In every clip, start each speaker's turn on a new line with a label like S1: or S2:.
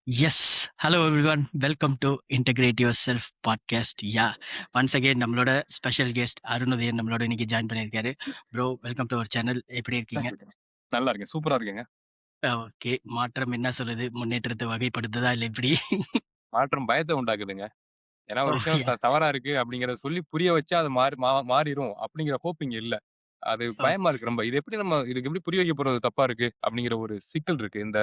S1: Yes. Hello, everyone. Welcome to Integrate Yourself podcast. Yeah. Once again, நம்மளோட special guest Arunudhayan நம்மளோட இன்னைக்கு join பண்ணியிருக்காரு. Bro, welcome to our channel. எப்படி இருக்கீங்க?
S2: நல்லா இருக்கேன். சூப்பரா இருக்கேங்க.
S1: ஓகே. மாற்றம் என்ன சொல்லுது? முன்னேற்றத்தை வகைப்படுத்துதா இல்ல எப்படி?
S2: மாற்றம் பயத்த உண்டாக்குதுங்க. ஏன்னா
S1: ஓ!
S2: ஒரு விஷயம்
S1: யா.
S2: தவறா இருக்கு அப்படிங்கிறத சொல்லி புரிய வச்சா அது மாறிரும் அப்படிங்கிற ஹோப் இங்க இல்ல. அது
S1: ஓ!
S2: பயமா இருக்கு ரொம்ப. இதுக்கு எப்படி புரிய வைக்க போறது தப்பா இருக்கு அப்படிங்கிற ஒரு சிக்கல் இருக்கு. இந்த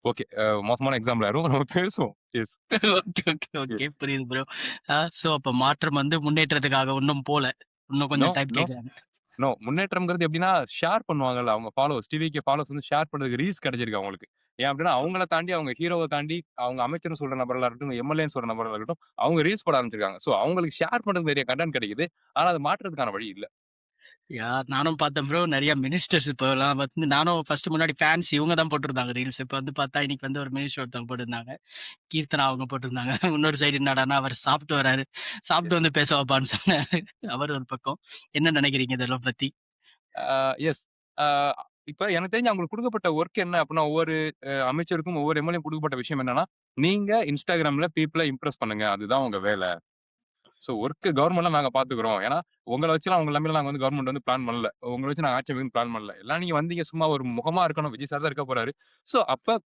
S2: ஓகே மோசமான எக்ஸாம்பிள் ஆயிரும். நம்ம பேசுவோம். Yes.
S1: Okay, okay, okay.
S2: Yes.
S1: புரியுது ப்ரோ. சோ அப்ப மாற்றம் வந்து முன்னேற்றத்துக்காக இன்னும் போல. இன்னும்
S2: நோ,
S1: கொஞ்சம் டைம்
S2: நோ,
S1: கேட்கறாங்க.
S2: நோ. முன்னேற்றம்ங்கிறது எப்படின்னா, ஷேர் பண்ணுவாங்கல்ல அவங்க ஃபாலோவர்ஸ். டிவிகே ஃபாலோவர்ஸ் வந்து ஷேர் பண்றதுக்கு ரீல்ஸ் கிடைச்சிருக்கு அவங்களுக்கு. ஏன் அப்படின்னா, அவங்கள தாண்டி அவங்க ஹீரோவ தாண்டி அவங்க அமைச்சர்ன்னு சொல்ற நபர்களா இருக்கட்டும், எம்எல்ஏன்னு சொல்ற நபர்களா இருக்கட்டும், அவங்க ரீல்ஸ் போட ஆரம்பிச்சிருக்காங்க. சோ அவங்களுக்கு ஷேர் பண்றதுக்கு நிறைய கன்டென்ட் கிடைக்குது. ஆனா அத மாற்றுறதுக்கான வழி இல்ல.
S1: நானும் பார்த்தேன் ப்ரோ. நெறைய மினிஸ்டர்ஸ் இப்போலாம் வந்து நானும் ஃபர்ஸ்ட் முன்னாடி ஃபேன்ஸ் இவங்க தான் போட்டிருந்தாங்க ரீல்ஸ். இப்ப வந்து பார்த்தா இன்னைக்கு வந்து ஒரு மினிஸ்டர் ஒருத்தவங்க போட்டிருந்தாங்க. கீர்த்தனா அவங்க போட்டிருந்தாங்க. இன்னொரு சைடு என்னடான்னா, அவர் சாப்பிட்டு வராரு. சாப்பிட்டு வந்து பேச வைப்பான்னு சொன்னாரு. அவர் ஒரு பக்கம். என்ன நினைக்கிறீங்க இதெல்லாம் பத்தி?
S2: எஸ். ஆ இப்ப எனக்கு தெரிஞ்சு அவங்களுக்கு குடுக்கப்பட்ட வொர்க் என்ன அப்டின்னா, ஒவ்வொரு அமைச்சருக்கும், ஒவ்வொரு எம்எல்ஏக்கும் குடுக்கப்பட்ட விஷயம் என்னன்னா, நீங்க Instagramல பீப்பிள இம்ப்ரெஸ் பண்ணுங்க. அதுதான் உங்க வேல. சோ வொர்க் கவர்ன்மெண்ட்லாம் நாங்க பார்த்துக்கிறோம். ஏன்னா, உங்கள வச்சுலாம் உங்கள நம்பிலாம் நாங்க வந்து கவர்ன்மெண்ட் வந்து பிளான் பண்ணல. உங்கள வச்சு நாங்க ஆட்சி அமைக்கணும்னு பிளான் பண்ணல. எல்லாம் நீங்க வந்தீங்க சும்மா ஒரு முகமா இருக்கணும். விஜய் சார் தான் இருக்க போறாரு. சோ அப்ப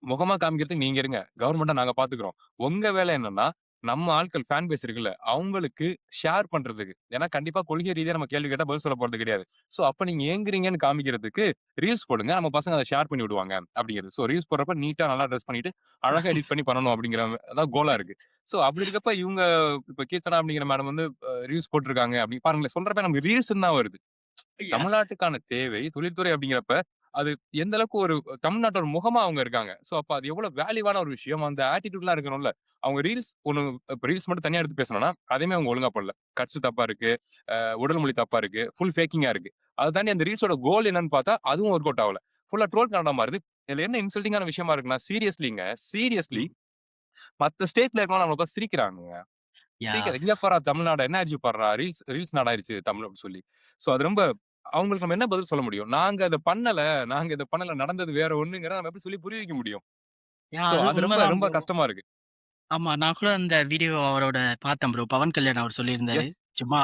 S2: முகமா காமிக்கிறதுக்கு நீங்க இருங்க. கவர்ன்மெண்ட்ட நாங்க பார்த்துக்கிறோம். உங்க வேலை என்னன்னா, நம்ம ஆட்கள் ஃபேன் பேஸ் இருக்குல்ல, அவங்களுக்கு ஷேர் பண்றதுக்கு. ஏன்னா கண்டிப்பா கொள்கை ரீதியா நம்ம கேள்வி கேட்டா பதில் சொல்ல போறது கிடையாது. சோ அப்ப நீங்க ஏங்குறீங்கன்னு காமிக்கிறதுக்கு ரீல்ஸ் போடுங்க. நம்ம பசங்க அத ஷேர் பண்ணி விடுவாங்க அப்படிங்கிறது. சோ ரீல்ஸ் போடுறப்ப நீட்டா நல்லா டிரெஸ் பண்ணிட்டு, அழகா எடிட் பண்ணி பண்ணணும் அப்படிங்கிற அதான் கோலா இருக்கு. சோ அப்படி இருக்கப்ப இவங்க இப்ப கீர்த்தனா அப்படிங்கிற மேடம் வந்து ரீல்ஸ் போட்டுருக்காங்க அப்படி பாருங்களேன். சொல்றப்ப நமக்கு ரீல்ஸ்ன்னு தான் வருது.
S1: யார்?
S2: தமிழ்நாட்டுக்கான தேவை தொழில்துறை அப்படிங்கிறப்ப, அது எந்த அளவுக்கு ஒரு தமிழ்நாட்டோட முகமா அவங்க இருக்காங்க. சோ அப்ப அது எவ்வளவு வேல்யூவான ஒரு விஷயம். அந்த ஆட்டிட்யூட்லாம் இருக்கணும்ல. அவங்க ரீல்ஸ் இப்ப ரீல்ஸ் மட்டும் தனியா எடுத்து பேசணும்னா, அதையுமே அவங்க ஒழுங்கா பண்ணல. கட்ஸ் தப்பா இருக்கு. உடல் மொழி தப்பா இருக்கு. ஃபுல் ஃபேக்கிங்கா இருக்கு. அத தாண்டி அந்த ரீல்ஸோட கோல் என்னன்னு பார்த்தா, அதுவும் ஒர்க் அவுட் ஆவல. ஃபுல்லா ட்ரோல் கன்னடா மாறுது. இதுல என்ன இன்சல்ட்டிங்கான விஷயமா இருக்குன்னா, சீரியஸ்லி
S1: ம்.
S2: மத்த ஸ்டேட்ல இருக்கவங்க நம்மள பார்த்து சிரிக்கிறாங்கங்க.
S1: யார்?
S2: இங்க பார்றா தமிழ்நாடு என்ன ஆச்சு பார்றா, ரீல்ஸ் ரீல்ஸ் நாடாயிருச்சு தமிழ் அப்டி சொல்லி. சோ அது ரொம்ப அவங்களுக்கு நம்ம என்ன பதில் சொல்ல முடியும்? நாங்க இத பண்ணல. நடந்தது வேற ஒண்ணுங்கிறத நம்ம எப்படி சொல்லி புரிய வைக்க முடியும்? சோ
S1: அது
S2: அது ரொம்ப
S1: உண்மதான்
S2: ரொம்ப
S1: ப்ரோ.
S2: கஷ்டமா இருக்கு.
S1: ஆமா. நான் கூட அந்த வீடியோ அவரோட பார்த்தேன் ப்ரோ. பவன் கல்யாண் அவர் சொல்லியிருந்தாரு.
S2: எஸ்.
S1: சும்மா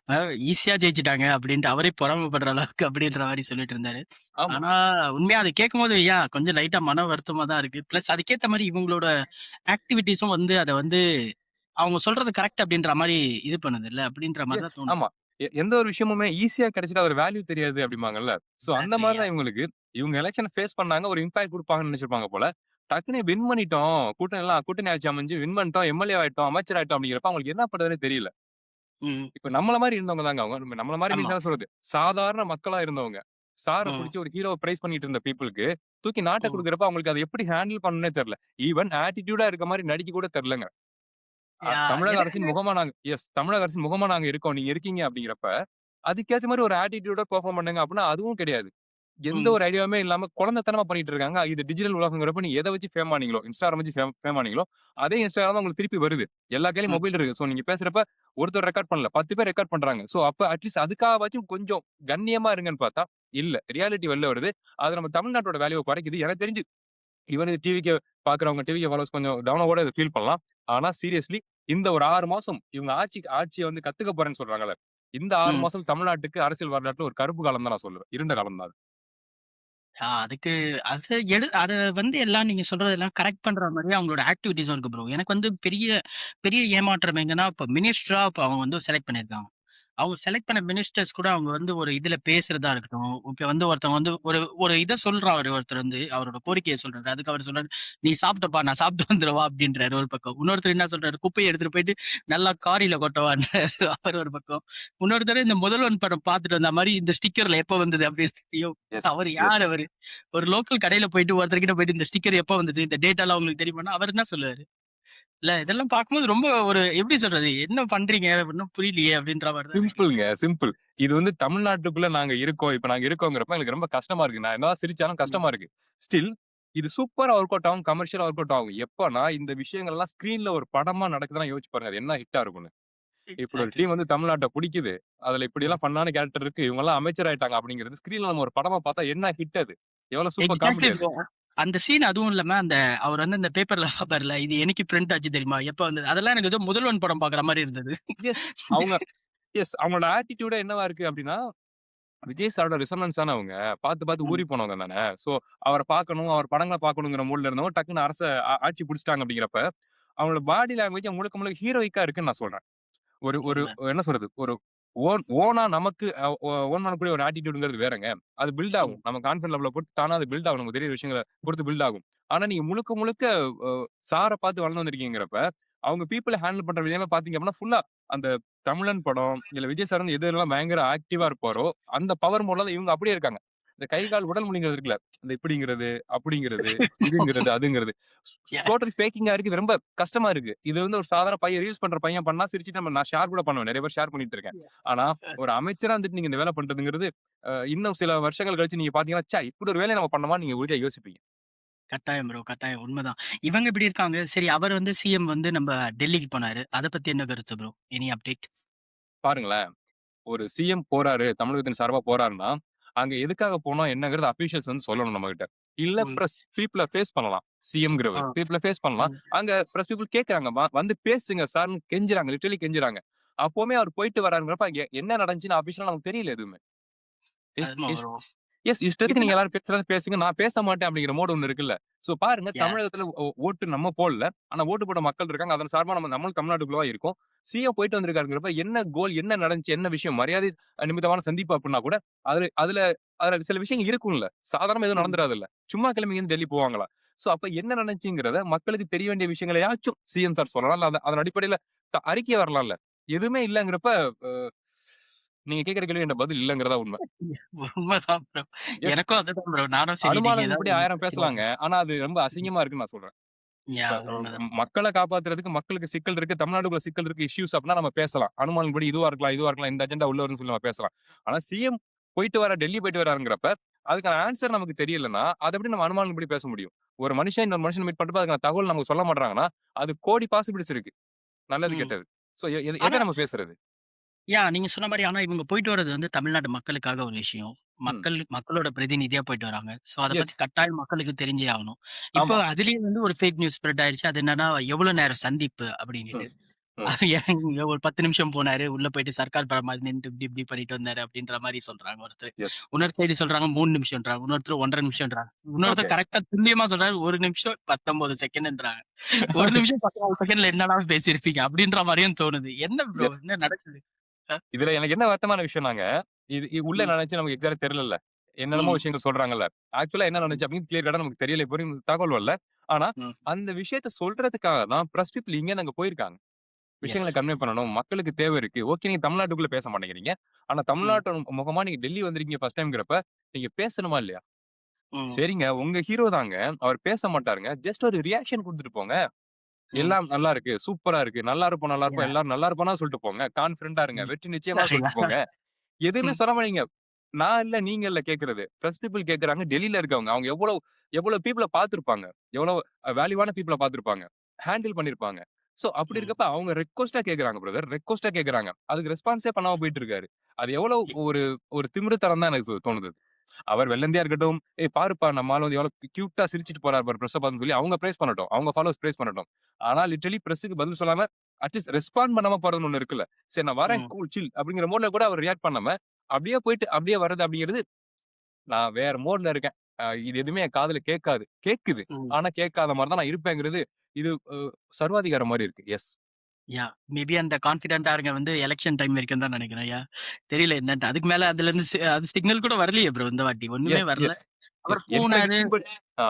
S1: அ ஈஸியா ஜெயிச்சுட்டாங்க அப்டின்ட்டு அவரே பொறாமைப்படுற அளவுக்கு அப்டின்ற மாரி சொல்லிட்டு இருந்தாரு.
S2: ஆமா.
S1: ஆனா உண்மையா அத கேட்கும்போது கொஞ்சம் லைட்டா மன வருத்தமா தான் இருக்கு. பிளஸ் அதுக்கேத்த மாரி இவங்களோட ஆக்டிவிட்டீஸும் வந்து அத வந்து அவங்க சொல்றது கரெக்ட் அப்டின்ற மாரி இது பண்ணுதுல்ல. அப்டின்ற மாரி
S2: எஸ்.
S1: தான் தோணுது.
S2: ஆமா. எந்த ஒரு விஷயமுமே ஈஸியா கிடைச்சிட்டா அதோட வேல்யூ தெரியாது அப்டிம்பாங்கல்ல. சோ அந்த
S1: எக்ஸாக்ட்லி.
S2: மாரி தான் இவங்களுக்கு. இவங்க எலக்ஷன ஃபேஸ் பண்ணாங்க. ஒரு இம்பாக்ட் குடுப்பாங்கன்னு நெனச்சிருப்பாங்க போல. டக்குனு வின் பண்ணிட்டோம். கூட்டணி ஆட்சி அமைஞ்சு வின் பண்ணிட்டோம். எம்எல்ஏ ஆயிட்டோம். அமைச்சர் ஆயிட்டோம் அப்டிங்கிறப்ப அவங்களுக்கு என்ன பண்றதுன்னே தெரியல.
S1: ம்.
S2: இப்ப நம்மள மாரி இருந்தவங்க தாங்க அவங்க. நம்மள மாரி
S1: ஆமா.
S2: மீன்ஸ் என்ன சொல்றது? சாதாரண மக்களா இருந்தவங்க. சார
S1: ம்.
S2: புடிச்சு ஒரு ஹீரோவ பிரைஸ் பண்ணிட்டு இருந்த பீப்பிள்க்கு, தூக்கி நாட்ட
S1: ம்.
S2: குடுக்குறப்ப அவங்களுக்கு அத எப்படி ஹேண்டில் பண்ணணும்னே தெரியல. ஈவன் ஆட்டிட்யூடா இருக்க மாரி நடிக்க கூட தெரியலங்க. தமிழக அரசின்
S1: எதுக்கு?
S2: முகமா நாங்க தமிழக அரசின் முகமா நாங்க இருக்கோம். நீங்க இருக்கீங்க அப்படிங்கிறப்ப, அதுக்கேத்த மாரி ஒரு ஆட்டிட்யூடா பெர்ஃபார்ம் பண்ணுங்க அப்படின்னா, அதுவும் கிடையாது. எந்த
S1: ம்.
S2: ஒரு ஐடியாவுமே இல்லாம குழந்தைத்தனமா பண்ணிட்டு இருக்காங்க. இது டிஜிட்டல் உலகங்கிறப்ப நீங்க எத வச்சு ஃபேம் ஆனீங்களோ, Instagram வச்சு ஃபேம் ஆனீங்களோ, அதே Instagram தான் உங்களுக்கு திருப்பி வருது. எல்லா கையிலயும்
S1: ம்.
S2: மொபைல் இருக்கு. சோ நீங்க பேசுறப்ப ஒருத்தர் ரெக்கார்ட் பண்ணல. 10 பேர் ரெக்கார்ட் பண்றாங்க. சோ அப்ப அட்லீஸ்ட் அதுக்காகவாச்சும் கொஞ்சம் கண்ணியமா இருங்கன்னு பார்த்தா, இல்ல. ரியாலிட்டி வெளில வருது. அது நம்ம தமிழ்நாட்டோட வேல்யூவ குறைக்குது. எனக்கு தெரிஞ்சு ஈவன் இது டிவிக்கு பார்க்குறவங்க, டிவிக்கு ஃபாலோவர்ஸ் கொஞ்சம் டவுனா கூட இத ஃபீல் பண்ணலாம். ஆனா சீரியஸ்லி இந்த ஒரு 6 மாசம் இவங்க ஆட்சிய வந்து கத்துக்க போறேன்னு சொல்றாங்கல்ல. இந்த 6
S1: ம்.
S2: மாசம் தமிழ்நாட்டுக்கு அரசியல் வரலாற்றுல ஒரு கருப்பு காலம் தான் நான் சொல்லுவேன். இருண்ட காலம் தான் அது.
S1: அதுக்கு அத வந்து எல்லாம் நீங்க சொல்றதெல்லாம் கரெக்ட் பண்ற மாரியே அவங்களோட ஆக்டிவிட்டீஸும் இருக்கு ப்ரோ. எனக்கு வந்து பெரிய பெரிய ஏமாற்றம் எங்கன்னா, இப்ப மினிஸ்டரா இப்ப அவங்க வந்து செலக்ட் பண்ணியிருக்காங்க. அவங்க செலக்ட் பண்ண மினிஸ்டர்ஸ் கூட அவங்க வந்து ஒரு இதுல பேசுறதா இருக்கட்டும். இப்ப வந்து ஒருத்தவங்க வந்து ஒரு ஒரு இத சொல்றாரு ஒருத்தர் வந்து அவரோட கோரிக்கைய சொல்றாரு. அதுக்கு அவர் சொல்றாரு, "நீ சாப்பிட்டப்பா நான் சாப்பிட்டு வந்துரவா?" அப்படின்றாரு ஒரு பக்கம். இன்னொருத்தர் என்ன சொல்றாரு, "குப்பைய எடுத்துட்டு போயிட்டு நல்லா காரில கொட்டவான்றாரு." அவர் ஒரு பக்கம். இன்னொருத்தர் இந்த முதல்வன் படம் பார்த்துட்டு வந்த மாரி இந்த ஸ்டிக்கர்ல எப்ப வந்தது அப்படின்னு ஐயோ!
S2: எஸ்,
S1: அவரு
S2: எஸ்.
S1: யார் அவரு? ஒரு லோக்கல் கடையில போயிட்டு ஒருத்தர்கிட்ட போயிட்டு இந்த ஸ்டிக்கர் எப்ப வந்தது? இந்த டேட்டாலாம் உங்களுக்கு தெரியுமான்னா, அவர் என்ன சொல்லுவாரு? இல்ல இதெல்லாம் பார்க்கும்போது ரொம்ப ஒரு எப்படி சொல்றது? என்ன பண்றீங்க? ஒண்ணும் புரியலையே! அப்படின்ற மாரி தான் இருக்கு.
S2: சிம்பிள்ங்க, சிம்பிள். இது வந்து தமிழ்நாட்டுக்குள்ள நாங்க இருக்கோம். இப்ப நாங்க இருக்கோங்கிறப்ப எனக்கு ரொம்ப கஷ்டமா இருக்கு. நான் என்னதான் சிரிச்சாலும்
S1: ம்.
S2: கஷ்டமா இருக்கு. ஸ்டில் இது சூப்பரா ஒர்க் அவுட் ஆகும். கமர்ஷியலா ஒர்க் அவுட் ஆகும். எப்பன்னா, இந்த விஷயங்கள்லாம் ஸ்கிரீன்ல ஒரு படமா நடக்குதுன்னா யோசிச்சு பாருங்க. அது என்ன ஹிட்டா இருக்கும்னு. இப்படி ஒரு
S1: எக்ஸாக்ட்லி.
S2: டீம் வந்து தமிழ்நாட்ட புடிக்குது. அதுல
S1: ம்.
S2: இப்படியெல்லாம் ஃபன்னான கேரக்டர் இருக்கு. இவங்கலாம் அமைச்சர் ஆயிட்டாங்க அப்படிங்கிறது ஸ்கிரீன்ல நம்ம ஒரு படமா பார்த்தா என்ன ஹிட் அது? எவ்வளவு சூப்பர்
S1: எக்ஸாக்ட்லி
S2: காமெடி அது.
S1: ப்ரோ. அந்த சீன் அதுவும் இல்லாம அந்த அவர் வந்து அந்த பேப்பர்ல பாப்பார்ல, இது என்னைக்கு பிரிண்ட் ஆச்சு தெரியுமா? எப்ப வந்தது? அதெல்லாம் எனக்கு ஏதோ முதல்வன் படம் பார்க்குற மாரி இருந்தது.
S2: எஸ். அவங்க அவங்களோட ஆட்டிட்யூடே என்னவா இருக்கு அப்டின்னா, விஜய் சாரோட ரிசோனன்ஸ் தானே அவங்க. பாத்து பாத்து ஊறி
S1: ம்.
S2: போனவங்க தானே. சோ அவர பாக்கணும், அவர் படங்கள பாக்கணுங்கிற மூட்ல இருந்தவங்க டக்குனு ஆட்சி புடிச்சுட்டாங்க அப்டிங்கிறப்ப, அவங்களோட பாடி லாங்குவேஜ் முழுக்க முழுக்க ஹீரோயிக்கா இருக்குன்னு நான் சொல்றேன். ஒரு ஒரு
S1: உண்ம.
S2: என்ன சொல்றது? ஒரு ஓனா நமக்கு ஓன் பண்ணக்கூடிய ஒரு ஆட்டிட்யூட்ங்கிறது வேறங்க. அது பில்ட் ஆகும்.
S1: ம்.
S2: நம்ம கான்ஃபிடன்ட் லெவல பொறுத்து தானா அது பில்ட் ஆகும். நமக்கு தெரியிற விஷயங்கள பொறுத்து பில்ட் ஆகும். ஆனா நீங்க முழுக்க முழுக்க அ சார பார்த்து வளர்ந்து வந்திருக்கீங்கிறப்ப, அவங்க பீப்பிள ஹேண்டில் பண்ற விதமே பார்த்தீங்க அப்படின்னா, ஃபுல்லா அந்த தமிழன் படம், இல்ல விஜய் சார் வந்து எது எதெல்லாம் பயங்கர ஆக்டிவா இருப்பாரோ, அந்த பவர் மோட்ல தான் இவங்க அப்படியே இருக்காங்க. இந்த கை, கால், உடல் மொழிங்கிறது இருக்குல்ல. அந்த இப்படிங்கிறது, அப்படிங்கிறது, இதுங்கிறது, அதுங்கிறது.
S1: யா
S2: டோட்டல் ஃபேக்கிங்கா இருக்கு. இது ரொம்ப கஷ்டமா இருக்கு. இது வந்து ஒரு சாதாரண பையன் ரீல்ஸ் பண்ற பையன் பண்ணா சிரிச்சுட்டு நான் ஷேர் கூட பண்ணுவேன். நெறைய பேர் ஷேர் பண்ணிட்டு இருக்கேன். ஆனா, ஒரு அமைச்சரா இருந்துட்டு நீங்க இந்த வேலை பண்றதுங்கிறது, இன்னும் சில வருஷங்கள் கழிச்சு நீங்க பார்த்தீங்கன்னா, ச்சே! இப்படி ஒரு வேலைய நம்ம பண்ணோமான்னு நீங்க உறுதியா யோசிப்பீங்க.
S1: கட்டாயம் ப்ரோ, கட்டாயம். உண்மதான். இவங்க இப்படி இருக்காங்க. சரி அவர் வந்து சிஎம் வந்து நம்ம டெல்லிக்கு போனாரு. அத பத்தி என்ன கருத்து ப்ரோ? Any update?
S2: பாருங்களேன், ஒரு சிஎம் போறாரு, தமிழகத்தின் சார்பா போறாருன்னா, அங்க எதுக்காக போனோம் என்னங்கிறது அபிஷியல்ஸ் வந்து சொல்லணும் நம்மகிட்ட. இல்ல
S1: ம்.
S2: பிரஸ் பீப்பிள ஃபேஸ் பண்ணலாம்.
S1: ஆ.
S2: சிஎம்ங்கிறவர். பீப்பிள ஃபேஸ் பண்ணலாம்.
S1: ம்.
S2: அங்க பிரஸ் பீப்பிள் கேட்கறாங்க. வந்து பேசுங்க சார்ன்னு கெஞ்சுறாங்க. லிட்டரலி கெஞ்சுறாங்க. அப்பவுமே அவர் போயிட்டு வராருங்கிறப்ப, அங்க என்ன நடந்துச்சுன்னு அபிஷியலா நமக்கு தெரியல எதுவுமே. இஷ்
S1: ஆமா
S2: இஷ்
S1: ப்ரோ.
S2: இஷ்டத்துக்கு நீங்க
S1: இதுனா
S2: எல்லாரும் பேசுறது பேசுங்க. நான் பேச மாட்டேன் அப்படிங்கிற மோடு ஒண்ணு இருக்குல்ல. சோ பாருங்க
S1: யா
S2: தமிழகத்துல ஓட்டு நம்ம போடல. ஆனா ஓட்டு போட்ட மக்கள் இருக்காங்க. அதன் சார்பா நம்மளும் தமிழ்நாட்டுக்குள்ள தான் இருக்கோம். சிஎம் போயிட்டு வந்திருக்காருங்கிறப்ப என்ன கோல், என்ன நடந்துச்சு, என்ன விஷயம், மரியாதை நிமித்தமான சந்திப்பு அப்டின்னா கூட, அதுல அதுல அதுல சில விஷயங்கள் இருக்கும்ல. சாதாரணமா எதுவும்
S1: ம்.
S2: நடந்துராதுல்ல. சும்மா கிளம்பி இங்கேருந்து டெல்லி போவாங்களா? சோ அப்ப என்ன நடந்துச்சுங்கிறத மக்களுக்கு தெரிய வேண்டிய விஷயங்களையாச்சும் சிஎம் சார் சொல்லலாம். இல்ல அதன் அடிப்படையில அறிக்கை வரலாம்ல. எதுவுமே இல்லங்கிறப்ப, அ நீங்க கேட்கிற கேள்வி என்ட்ட பதில் இல்லங்கிறதா உண்ம.
S1: உண்மதான் ப்ரோ.
S2: எஸ்.
S1: எனக்கும் அதுதான் ப்ரோ. நானும் சரி நீங்க
S2: அனுமானங்கள்படி
S1: ஏதாவது
S2: 1000 பேசலாங்க. ஆனா அது ரொம்ப
S1: ம்.
S2: அசிங்கமா இருக்குன்னு நான் சொல்றேன்.
S1: யா
S2: இப்ப
S1: உண்மதான்.
S2: மக்கள காப்பாத்துறதுக்கு மக்களுக்கு சிக்கல் இருக்கு. தமிழ்நாட்டுக்குள்ள சிக்கல் இருக்கு, இஷ்யூஸ் அப்டின்னா நம்ம பேசலாம். அனுமானங்கள்படி இதுவா இருக்கலாம், இதுவா இருக்கலாம். இந்த அஜெண்டா உள்ள வரும்னு சொல்லி நம்ம பேசலாம். ஆனா சிஎம் போயிட்டு டெல்லி போயிட்டு வராருங்கிறப்ப, அதுக்கான ஆன்ஸர் நமக்கு தெரியலன்னா, அத எப்படி நம்ம அனுமானங்கள்படி பேச முடியும்? ஒரு மனுஷன் இன்னொரு மனுஷன மீட் பண்றப்ப அதுக்கான தகவல் நமக்கு சொல்ல மாட்றாங்கன்னா, அது கோடி பாசிபிலிட்டிஸ் இருக்கு. நல்லது,
S1: ம்.
S2: கெட்டது. சோ எத
S1: ஆனா
S2: நம்ம பேசுறது?
S1: நீங்க சொன்ன மாரி ஆனா இவங்க போயிட்டு வர்றது வந்து தமிழ்நாட்டு மக்களுக்காக ஒரு விஷயம்.
S2: ம்.
S1: மக்களோட பிரதிநிதியா போயிட்டு வராங்க. ஸோ அத பத்தி
S2: எஸ்.
S1: கட்டாயம் மக்களுக்கு தெரிஞ்சே ஆகணும். இப்போ
S2: ஆமா.
S1: அதிலேயே வந்து ஒரு ஃபேக் நியூஸ் ஸ்ப்ரெட் ஆயிடுச்சு. அது என்னன்னா, எவ்வளோ நேரம் சந்திப்பு
S2: ம்.
S1: அப்படின்னுட்டு.
S2: ம்.
S1: அது ஏங்க ஒரு 10 நிமிஷம் போனாரு. உள்ள போயிட்டு சர்க்கார் படம் மாரி நின்னுட்டு இப்படி இப்படி பண்ணிட்டு வந்தாரு அப்படின்ற மாரி சொல்றாங்க ஒருத்தர்.
S2: எஸ்.
S1: இன்னொரு சைடு சொல்றாங்க 3 நிமிஷம்ன்றாங்க. இன்னொருத்தர் 1 1/2 நிமிஷம்ன்றாங்க.
S2: ஓகே.
S1: இன்னொருத்தர் கரெக்ட்டா துல்லியமா சொல்றாரு 1 நிமிஷம் 19 செகண்ட்ன்றாங்க. 1 நிமிஷம் 14 செகண்ட்ல என்னடா பேசியிருப்பீங்க அப்படின்ற மாரியும் தோணுது. என்ன ப்ரோ?
S2: எஸ்.
S1: என்ன நடக்குது? அ.
S2: இதுல எனக்கு என்ன வருத்தமான விஷயம்னாங்க, உள்ள
S1: ம்.
S2: நடந்துச்சு நமக்கு எக்ஸாக்ட்டா தெரியலல்ல. என்னென்னமோ
S1: ம்.
S2: விஷயங்கள் சொல்றாங்கல்ல. ஆக்சுவலா என்ன
S1: ம்.
S2: நடந்துச்சு அப்படின்னு கிளியர் கட்டா நமக்கு தெரியல. இப்போ வரையும் தகவல் வரல. ஆனா,
S1: ம்.
S2: அந்த விஷயத்த சொல்றதுக்காக தான் பிரஸ் பீப்பிள் இங்கேருந்து அங்க போயிருக்காங்க.
S1: எஸ்.
S2: விஷயங்கள கன்வே பண்ணணும். மக்களுக்கு தேவை இருக்கு. ஓகே நீங்க தமிழ்நாட்டுக்குள்ள பேச மாட்டேங்கிறீங்க. ஆனா
S1: ம்.
S2: தமிழ்நாட்டு முகமா நீங்க டெல்லி வந்திருக்கீங்க ஃபர்ஸ்ட் டைம்ங்கிறப்ப, நீங்க பேசணுமா இல்லையா?
S1: ம்.
S2: சரிங்க, உங்க ஹீரோ தாங்க. அவர் பேச மாட்டாருங்க. ஜஸ்ட் ஒரு ரியாக்ஷன் குடுத்துட்டு போங்க.
S1: ம்.
S2: எல்லாம் நல்லா இருக்கு. சூப்பரா இருக்கு. நல்லா இருப்போம், நல்லா இருப்போம்.
S1: யா.
S2: எல்லாரும் நல்லா இருப்போம்னா சொல்லிட்டு போங்க. கான்ஃபிடென்ட்டா இருங்க.
S1: ம்.
S2: வெற்றி நிச்சயமா சொல்லிட்டு போங்க. எதுவுமே
S1: ம்.
S2: சொல்லாம நீங்க நான் இல்ல, நீங்க இல்ல கேட்கிறது. பிரஸ் பீப்பிள் கேட்கறாங்க. டெல்லில இருக்கவங்க. அவங்க எவ்வளவு பீப்பிள பார்த்திருப்பாங்க. எவ்வளவு வேல்யூவான பீப்பிள பார்த்திருப்பாங்க. ஹேண்டில் பண்ணியிருப்பாங்க. சோ அப்படி
S1: ம்.
S2: இருக்கப்ப அவங்க ரெக்வெஸ்ட்டா கேட்கறாங்க பிரதர். ரெக்வெஸ்ட்டா கேட்கறாங்க. அதுக்கு ரெஸ்பான்ஸே பண்ணாம போயிட்டு இருக்காரு. அது எவ்வளவு
S1: இ
S2: ஒரு ஒரு திமிருத்தனம் தான் எனக்கு தோணுது. அவர் வெள்ளந்தியா இருக்கட்டும், "ஏய் பாருப்பா நம்ம ஆளு வந்து எவ்வளவு கியூட்டா சிரிச்சுட்டு போறாரு பாரு பிரஸ்ஸ பார்த்துன்னு" சொல்லி அவங்க பிரைஸ் பண்ணட்டும். அவங்க ஃபாலோவர்ஸ் பிரைஸ் பண்ணட்டும். ஆனா லிட்டரலி பிரஸ்ஸுக்கு பதில் சொல்லாம அட்லீஸ்ட் ரெஸ்பாண்ட் பண்ணாம போறதுன்னு ஒண்ணு இருக்குல்ல. "சரி நான் வரேன்.
S1: ம்.
S2: கூல் சில்" அப்படிங்கிற மோட்ல கூட அவர் ரியாக்ட் பண்ணாம, அப்படியே போயிட்டு அப்படியே வர்றது அப்படிங்கிறது, நான் வேற மோட்ல இருக்கேன். இது எதுவுமே என் காதுல கேட்காது. கேட்குது.
S1: ம்.
S2: ஆனா கேட்காத மாரி தான் நான் இருப்பேங்கிறது, இது சர்வாதிகாரம் மாரி இருக்கு. எஸ்.
S1: மேபி அந்த கான்ஃபிடென்ட்டா வந்து எலக்ஷன் டைம் வரைக்கும் தான் நெனைக்கிறேன். என்னன்ட்டு. அதுக்கு மேல அதுலருந்து அது சிக்னல் கூட வரலையே ப்ரோ இந்த வாட்டி. ஒண்ணுமே
S2: எஸ்,
S1: வரல.
S2: எஸ்,
S1: அவர்
S2: எஸ். என்ன
S1: போனாரு.
S2: விதிப்படி ஆ.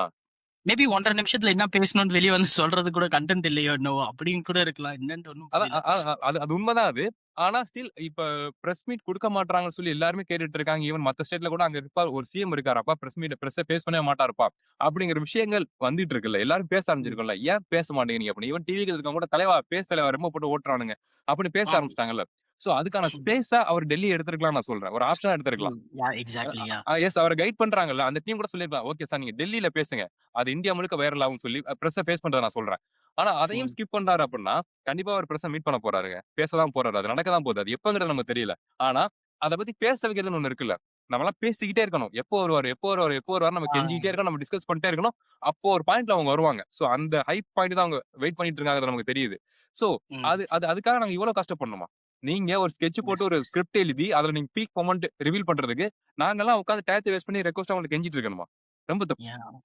S1: மேபி 1 1/2 நிமிஷத்துல என்ன பேசணும்னு வெளிய வந்து சொல்றது கூட கன்டென்ட் இல்லையோ என்னவோ! அப்படின்னு கூட இருக்கலாம். என்னன்ட்டு ஒண்ணும்
S2: அதான்
S1: புரியல.
S2: அது அது உண்மதான் அது. ஆனா ஸ்டில் இப்ப பிரஸ் மீட் குடுக்க மாட்றாங்கன்னு சொல்லி எல்லாருமே கேட்டுட்டு இருக்காங்க. ஈவன் மத்த ஸ்டேட்ல கூட அங்க இருப்பார் ஒரு சிஎம் இருக்காருப்பா. பிரஸ்ஸ ஃபேஸ் பண்ணவே மாட்டாருப்பா. அப்படிங்கிற விஷயங்கள் வந்துட்டு இருக்குல்ல. எல்லாரும் பேச
S1: ம்.
S2: ஆரம்பிச்சிருக்கோம்ல. ஏன் பேச மாட்டேங்கிறீங்க அப்படின்னு. ஈவன் டிவில இருக்கவங்க கூட தலைவா பேசு தலைவா ரொம்ப போட்டு ஓட்டுறானுங்க. அப்படின்னு பேச
S1: ஆம்.
S2: ஆரம்பிச்சுட்டாங்கல்ல. சோ அதுக்கான
S1: ம்.
S2: ஸ்பேஸா அவர் டெல்லி எடுத்திருக்கலாம்னு நான் சொல்றேன். ஒரு ஆப்ஷனா எடுத்திருக்கலாம்.
S1: ம். எக்ஸாக்ட்லி
S2: எஸ் அவர கைட் பண்றாங்கல்ல. அந்த டீம் கூட சொல்லிருக்கலாம். ஓகே சார் நீங்க டெல்லில பேசுங்க. அது இந்தியா முழுக்க வைரல் ஆகும்னு சொல்லி பிரஸ்ஸ ஃபேஸ் பண்றத நான் சொல்றேன். ஆனா அதையும்
S1: ம்.
S2: ஸ்கிப் பண்றாரு அப்டின்னா, கண்டிப்பா அவர் பிரஸ்ஸ மீட் பண்ண போறாருங்க. பேச தான் போறாரு. அது நடக்க தான் போகுது. அது எப்பங்கிறது நமக்கு தெரியல. ஆனா, அத பத்தி பேச வைக்கிறதுன்னு ஒண்ணு இருக்குல்ல. நம்மலாம் பேசிக்கிட்டே இருக்கணும். எப்போ வருவாரு? எப்போ வருவாரு? எப்போ வருவாருன்னு நம்ம
S1: ஆ.
S2: கெஞ்சிக்கிட்டே இருக்கணும். நம்ம டிஸ்கஸ் பண்ணிட்டே இருக்கணும். அப்போ ஒரு பாயிண்ட்ல அவங்க வருவாங்க. சோ அந்த ஹைப் பாயிண்ட் தான் அவங்க வெயிட் பண்ணிட்டு இருக்காங்கறது நமக்கு தெரியுது. சோ
S1: ம்.
S2: அதுக்காக நாங்க இவ்வளவு கஷ்டப்படணுமா? நீங்க ஒரு ஸ்கெட்ச் போட்டு ஒரு ஸ்கிரிப்ட் எழுதி அதுல நீங்க பீக் மொமெண்ட் ரிவீல் பண்றதுக்கு நாங்கலாம் உட்கார்ந்து டயத்த வேஸ்ட் பண்ணி ரெக்வெஸ்ட்டா அவங்கள கெஞ்சிட்டு இருக்கணுமா? ரொம்ப தப்பு.
S1: யாஹ்!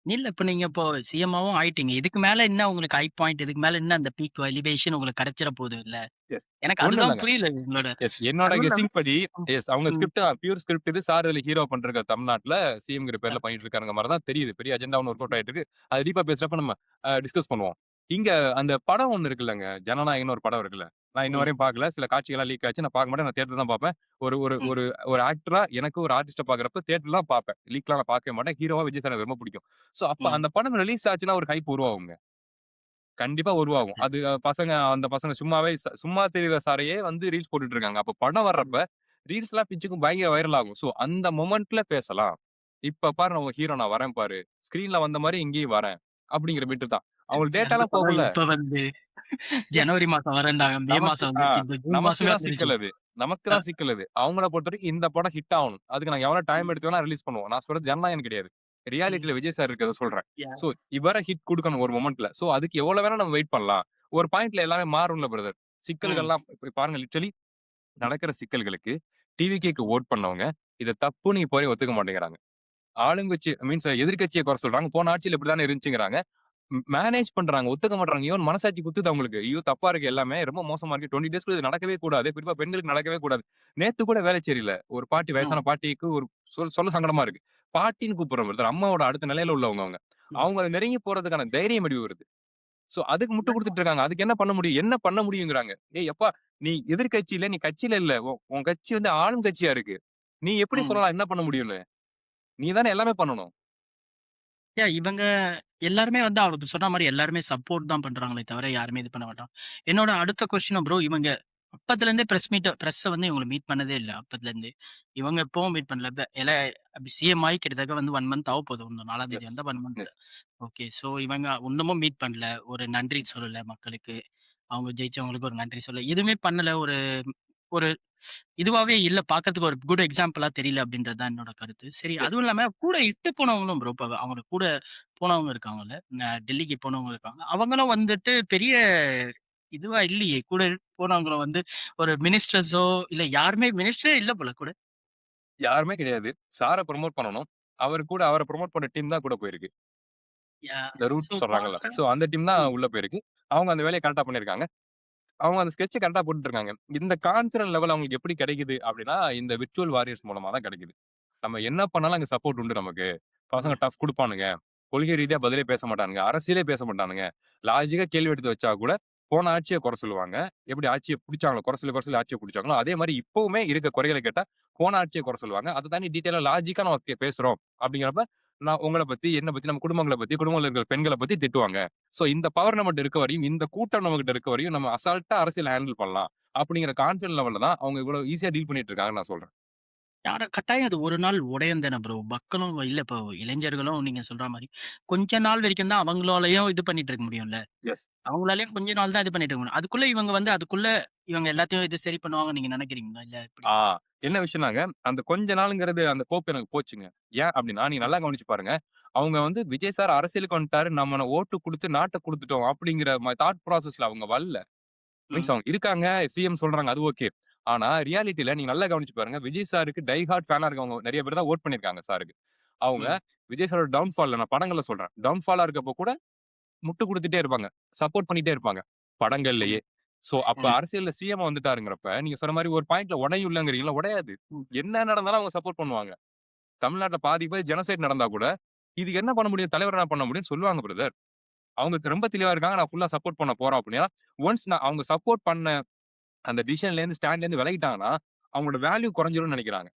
S1: இல்ல இப்ப நீங்க இப்போ சிஎம்மாவும் ஆயிட்டீங்க. இதுக்கு மேல என்ன உங்களுக்கு ஹை பாயிண்ட்? இதுக்கு மேல என்ன அந்த பீக் எலிவேஷன் உங்களுக்கு கிடைச்சிற போது இல்ல?
S2: எஸ்.
S1: எனக்கு
S2: ஒண்ணும்
S1: அதுதான்
S2: இல்லங்க.
S1: புரியல உங்களோட
S2: எஸ். என்னோட
S1: அதுவும் இல்லாம
S2: கெஸ்ஸிங் படி
S1: ம்.
S2: எஸ். அவங்க
S1: ம்.
S2: ஸ்கிரிப்ட் பியூர் ஸ்கிரிப்ட் இது. சார் இதுல ஹீரோ பண்றாரு தமிழ்நாட்டுல. சிஎம்ங்கிற பேர்ல
S1: ஓகே.
S2: பண்ணிட்டு இருக்காருங்கிற மாரி தான் தெரியுது. பெரிய அஜெண்டா ஒண்ணு வொர்க் அவுட் ஆயிட்டு இருக்கு. அது டீப்பா பேசுறப்ப நம்ம டிஸ்கஸ் பண்ணுவோம். இங்க அந்த படம் ஒண்ணு இருக்குல்லங்க. ஜனநாயகன்னு ஒரு படம் இருக்குல்ல. நான் இன்ன
S1: ம்.
S2: வரையும் பார்க்கல. சில காட்சிகள்லாம் லீக் ஆச்சு. நான் பார்க்க மாட்டேன். நான் தியேட்டர்ல தான் பார்ப்பேன். ஒரு ஒரு
S1: ம்.
S2: ஒரு ஒரு ஆக்டரா எனக்கு ஒரு ஆர்டிஸ்ட்ட பார்க்கறப்ப தியேட்டர்ல தான் பார்ப்பேன். லீக்லாம் நான் பார்க்கவே மாட்டேன். ஹீரோவா விஜய் சார் எனக்கு ரொம்ப பிடிக்கும். சோ அப்ப
S1: ம்.
S2: அந்த படம் ரிலீஸ் ஆச்சுன்னா ஒரு ஹைப் உருவாகுங்க. கண்டிப்பா உருவாகும். அது அந்த பசங்க சும்மாவே சும்மா தெரியிற சாரையே வந்து ரீல்ஸ் போட்டுட்டு இருக்காங்க. அப்ப படம் வர்றப்ப,
S1: ம்.
S2: ரீல்ஸ்லாம் பிச்சுக்கும் பயங்கர வைரல் ஆகும். சோ அந்த மொமெண்ட்ல பேசலாம். இப்ப பாரு நான் உன் ஹீரோ நான் வரேன் பாரு. ஸ்கிரீன்ல வந்த மாரி இங்கேயும் வரேன். அப்படிங்கிற பிட் தான். அவங்களுக்கு
S1: அந்த
S2: டேட்டாலாம்
S1: படம்
S2: போகும்ல.
S1: இப்ப வந்து
S2: எஸ்.
S1: ஜனவரி மாசம் வரேன்டாங்க. மே
S2: நமக்கு
S1: மாசம் வந்துருச்சு. இந்த ஜூன்
S2: நமக்கு
S1: மாசமே
S2: தான்
S1: வந்துருச்சு.
S2: சிக்கல் அது. நமக்கு
S1: அ.
S2: தான் சிக்கல் அது. அவங்கள பொறுத்தவரைக்கும் இந்த படம் ஹிட் ஆவணும். அதுக்கு நாங்க எவ்வளவு டைம்
S1: ம்.
S2: எடுத்து வேணா ரிலீஸ் பண்ணுவோம். நான் சொல்றது ஜனநாயகன் கிடையாது.
S1: ம்.
S2: ரியாலிட்டில விஜய் சார் இருக்கிறத சொல்றேன்.
S1: யாஹ்!
S2: சோ இவர ஹிட் குடுக்கணும் ஒரு மொமெண்ட்ல. சோ அதுக்கு எவ்வளவு வேணா நம்ம வெயிட் பண்ணலாம். ஒரு பாயிண்ட்ல எல்லாமே மாறும்ல பிரதர்.
S1: ம்.
S2: சிக்கல்கள்லாம் இப்ப பாருங்க லிட்டரலி நடக்கிற சிக்கல்களுக்கு டிவிகேக்கு வோட் பண்ணவங்க, இத தப்புன்னு இப்போ வரையும் ஒத்துக்க மாட்டேங்கிறாங்க. ஆளுங்கட்சி மீன்ஸ் எதிர்க்கட்சிய குறை சொல்றாங்க. போன ஆட்சியில இப்படித்தானே இருந்துச்சுங்கிறாங்க. மேனேஜ் பண்றாங்க. ஒத்துக்க மாட்றாங்க. ஈவன் மனசாட்சி குத்துது அவங்களுக்கு. ஐயோ! தப்பா இருக்கு எல்லாமே. ரொம்ப மோசமா இருக்கு. 20 டேஸ்க்குள்ள இது நடக்கவே கூடாது. குறிப்பா பெண்களுக்கு நடக்கவே கூடாது. நேத்து கூட வேளச்சேரியில ஒரு பாட்டி
S1: ம்.
S2: வயசான பாட்டிக்கு ஒரு சொல்ல சங்கடமா இருக்கு. பாட்டின்னு கூப்பிடுறோம் பிரதர். அம்மாவோட அடுத்த நிலையில உள்ளவங்க அவங்க.
S1: ம்.
S2: அவங்க அத நெருங்கி போறதுக்கான தைரியம் எப்படி வருது? சோ அதுக்கு முட்டு குடுத்துட்டு இருக்காங்க. அதுக்கு என்ன பண்ண முடியும்? என்ன பண்ண முடியுங்கிறாங்க. ஏய் எப்பா நீ எதிர்க்கட்சியில, நீ கட்சியில இல்ல. உன் கட்சி வந்து ஆளும் கட்சியா இருக்கு. நீ எப்படி
S1: ம்.
S2: சொல்லலாம் என்ன பண்ண முடியும்னு? நீ தானே எல்லாமே பண்ணணும்.
S1: இவங்க எல்லாருமே வந்து அவருக்கு சொன்ன மாரி எல்லாருமே சப்போர்ட் தான் பண்றாங்களே தவிர, யாருமே இது பண்ண மாட்டாங்க. என்னோட அடுத்த கொஸ்டின் ப்ரோ இவங்க அப்பத்துலருந்தே பிரஸ்ஸ வந்து இவங்கள மீட் பண்ணதே இல்ல. அப்பத்துலருந்தே. இவங்க இப்பவும் மீட் பண்ணல. சிஎம் ஆயி கிட்டத்தட்ட வந்து 1 மந்த் ஆவப்போது. இன்னும் 4ஆம் தேதி
S2: எஸ்.
S1: வந்தா 1 மந்த்.
S2: எஸ்.
S1: ஓகே. ஸோ இவங்க இன்னமும் மீட் பண்ணல. ஒரு நன்றி சொல்லல மக்களுக்கு. அவங்க ஜெயிச்சவங்களுக்கு ஒரு நன்றி சொல்ல. எதுவுமே பண்ணல. ஒரு ஒரு இதுவாவே இல்ல. பார்க்கறதுக்கு ஒரு குட் எக்ஸாம்பிளா தெரியல அப்படின்றது தான் என்னோட கருத்து. சரி
S2: எஸ்.
S1: அதுவும் இல்லாம கூட இட்டு போனவங்களும் ப்ரோ இப்ப அவங்க கூட போனவங்க இருக்காங்கல்ல. டெல்லிக்கு போனவங்க இருக்காங்க. அவங்களும் வந்துட்டு பெரிய இதுவா இல்லையே. கூட போனவங்கள வந்து ஒரு மினிஸ்டர்ஸோ இல்ல யாருமே மினிஸ்டரே இல்ல போல கூட.
S2: யாருமே கிடையாது. சார புரமோட் பண்ணணும். அவரு கூட அவர புரமோட் பண்ண டீம் தான் கூட போயிருக்கு.
S1: யாஹ்!
S2: இந்த ரூட்
S1: ஸோ
S2: சொல்றாங்கல்ல.
S1: பார்க்க
S2: சோ அந்த டீம் தான்
S1: ம்,
S2: உள்ள போயிருக்கு. அவங்க அந்த வேலைய கரெக்ட்டா பண்ணியிருக்காங்க. அவங்க அந்த ஸ்கெட்ச கரெக்ட்டா போட்டுட்டு இருக்காங்க. இந்த கான்ஃபிடன்ட் லெவல் அவங்களுக்கு எப்படி கிடைக்குது அப்படின்னா, இந்த விர்ச்சுவல் வாரியர்ஸ் மூலமா தான் கிடைக்குது. நம்ம என்ன பண்ணாலும் அங்க சப்போர்ட் உண்டு நமக்கு. பசங்க
S1: ம்,
S2: டஃப் குடுப்பானுங்க. கொள்கை ரீதியா பதிலே பேச மாட்டானுங்க. அரசியலே பேச மாட்டானுங்க. லாஜிக்கா கேள்வி எடுத்து வச்சா கூட, போன ஆட்சிய குறை சொல்லுவாங்க. எப்படி ஆட்சிய புடிச்சாங்களோ, குறை சொல்லி ஆட்சிய புடிச்சாங்களோ, அதே மாரி இப்பவுமே இருக்க குறைகள கேட்டா, போன ஆட்சிய குறை சொல்லுவாங்க. அத தாண்டி டீட்டெயிலா லாஜிக்கா நம்ம பேசுறோம் அப்படிங்கிறப்ப, நான் உங்கள பத்தி, என்ன பத்தி, நம்ம குடும்பங்கள பத்தி, குடும்பத்தில இருக்கிற பெண்கள பத்தி திட்டுவாங்க. சோ இந்த பவர் நம்மட்ட இருக்க வரையும், இந்த கூட்டம் நம்மகிட்ட இருக்க வரையும், நம்ம அசால்ட்டா அரசியல் ஹேண்டில் பண்ணலாம். அப்படிங்கிற கான்ஃபிடன்ட் லெவல்ல தான் அவங்க இவ்வளவு ஈஸியா டீல் பண்ணிட்டு இருக்காங்கன்னு நான் சொல்றேன்.
S1: கட்டாயம் அது ஒரு நாள் உடையும் தானே ப்ரோ. மக்களும் இல்ல இப்போ இளைஞர்களும் நீங்க சொல்ற மாரி, கொஞ்ச நாள் வரைக்கும் தான் அவங்களாலயும் இது பண்ணிட்டு இருக்க முடியும்ல.
S2: எஸ்.
S1: அவங்களாலயும் கொஞ்ச நாள் தான் இது பண்ணிட்டு இருக்க முடியும். அதுக்குள்ள இவங்க வந்து அதுக்குள்ள இவங்க எல்லாத்தையும் இது சரி பண்ணுவாங்கன்னு நீங்க நினைக்கிறீங்களா? இல்ல எப்படி?
S2: ஆ என்ன விஷயம்னாங்க, அந்த கொஞ்ச நாளுங்கிறது அந்த கோப்பு எனக்கு போச்சுங்க. ஏன் அப்டின்னா, நீங்க நல்லா கவனிச்சு பாருங்க. அவங்க வந்து விஜய் சார் அரசியலுக்கு வந்துட்டாரு. நம்ம ஓட்டு குடுத்து நாட்ட குடுத்துட்டோம் அப்டிங்கிற தாட் ப்ராசஸ்ல அவங்க வரல. மீன்ஸ்
S1: ம்,
S2: அவங்க இருக்காங்க. சிஎம் சொல்றாங்க. அது ஓகே. ஆனா ரியாலிட்டில நீங்க நல்லா கவனிச்சு பாருங்க. விஜய் சாருக்கு டை ஹார்ட் ஃபேனா இருக்கவங்க நெறைய பேர் தான் வோட் பண்ணியிருக்காங்க சாருக்கு. அவங்க
S1: ம்,
S2: விஜய் சாரோட டவுன்ஃபால்ல நான் படங்கள்ல சொல்றேன். டவுன்ஃபாலா இருக்கப்போ கூட முட்டு குடுத்துட்டே இருப்பாங்க. சப்போர்ட் பண்ணிட்டே இருப்பாங்க.
S1: ம்,
S2: படங்கள்லயே. சோ, அப்ப
S1: ம்,
S2: அரசியல்ல சிஎம் வந்துட்டாருங்கிறப்ப, நீங்க சொன்ன மாரி ஒரு பாயிண்ட்ல உடையும்லங்கிறீங்கல்ல, உடையாது.
S1: ம்.
S2: என்ன நடந்தாலும் அவங்க சப்போர்ட் பண்ணுவாங்க. தமிழ்நாட்டுல பாதி பேர் ஜெனோசைட் நடந்தா கூட, இதுக்கு என்ன பண்ண முடியும்? தலைவர் என்ன பண்ண முடியும்னு சொல்லுவாங்க பிரதர். அவங்க ரொம்ப தெளிவா இருக்காங்க. நான் ஃபுல்லா சப்போர்ட் பண்ண போறோம் அப்டின்னா, ஒன்ஸ் அவங்க சப்போர்ட் பண்ண அந்த டிசிஷன்லேருந்து, ஸ்டாண்ட்லேருந்து விலகிட்டாங்கன்னா, அவங்களோட வேல்யூ குறைஞ்சிரும்னு நெனைக்கிறாங்க.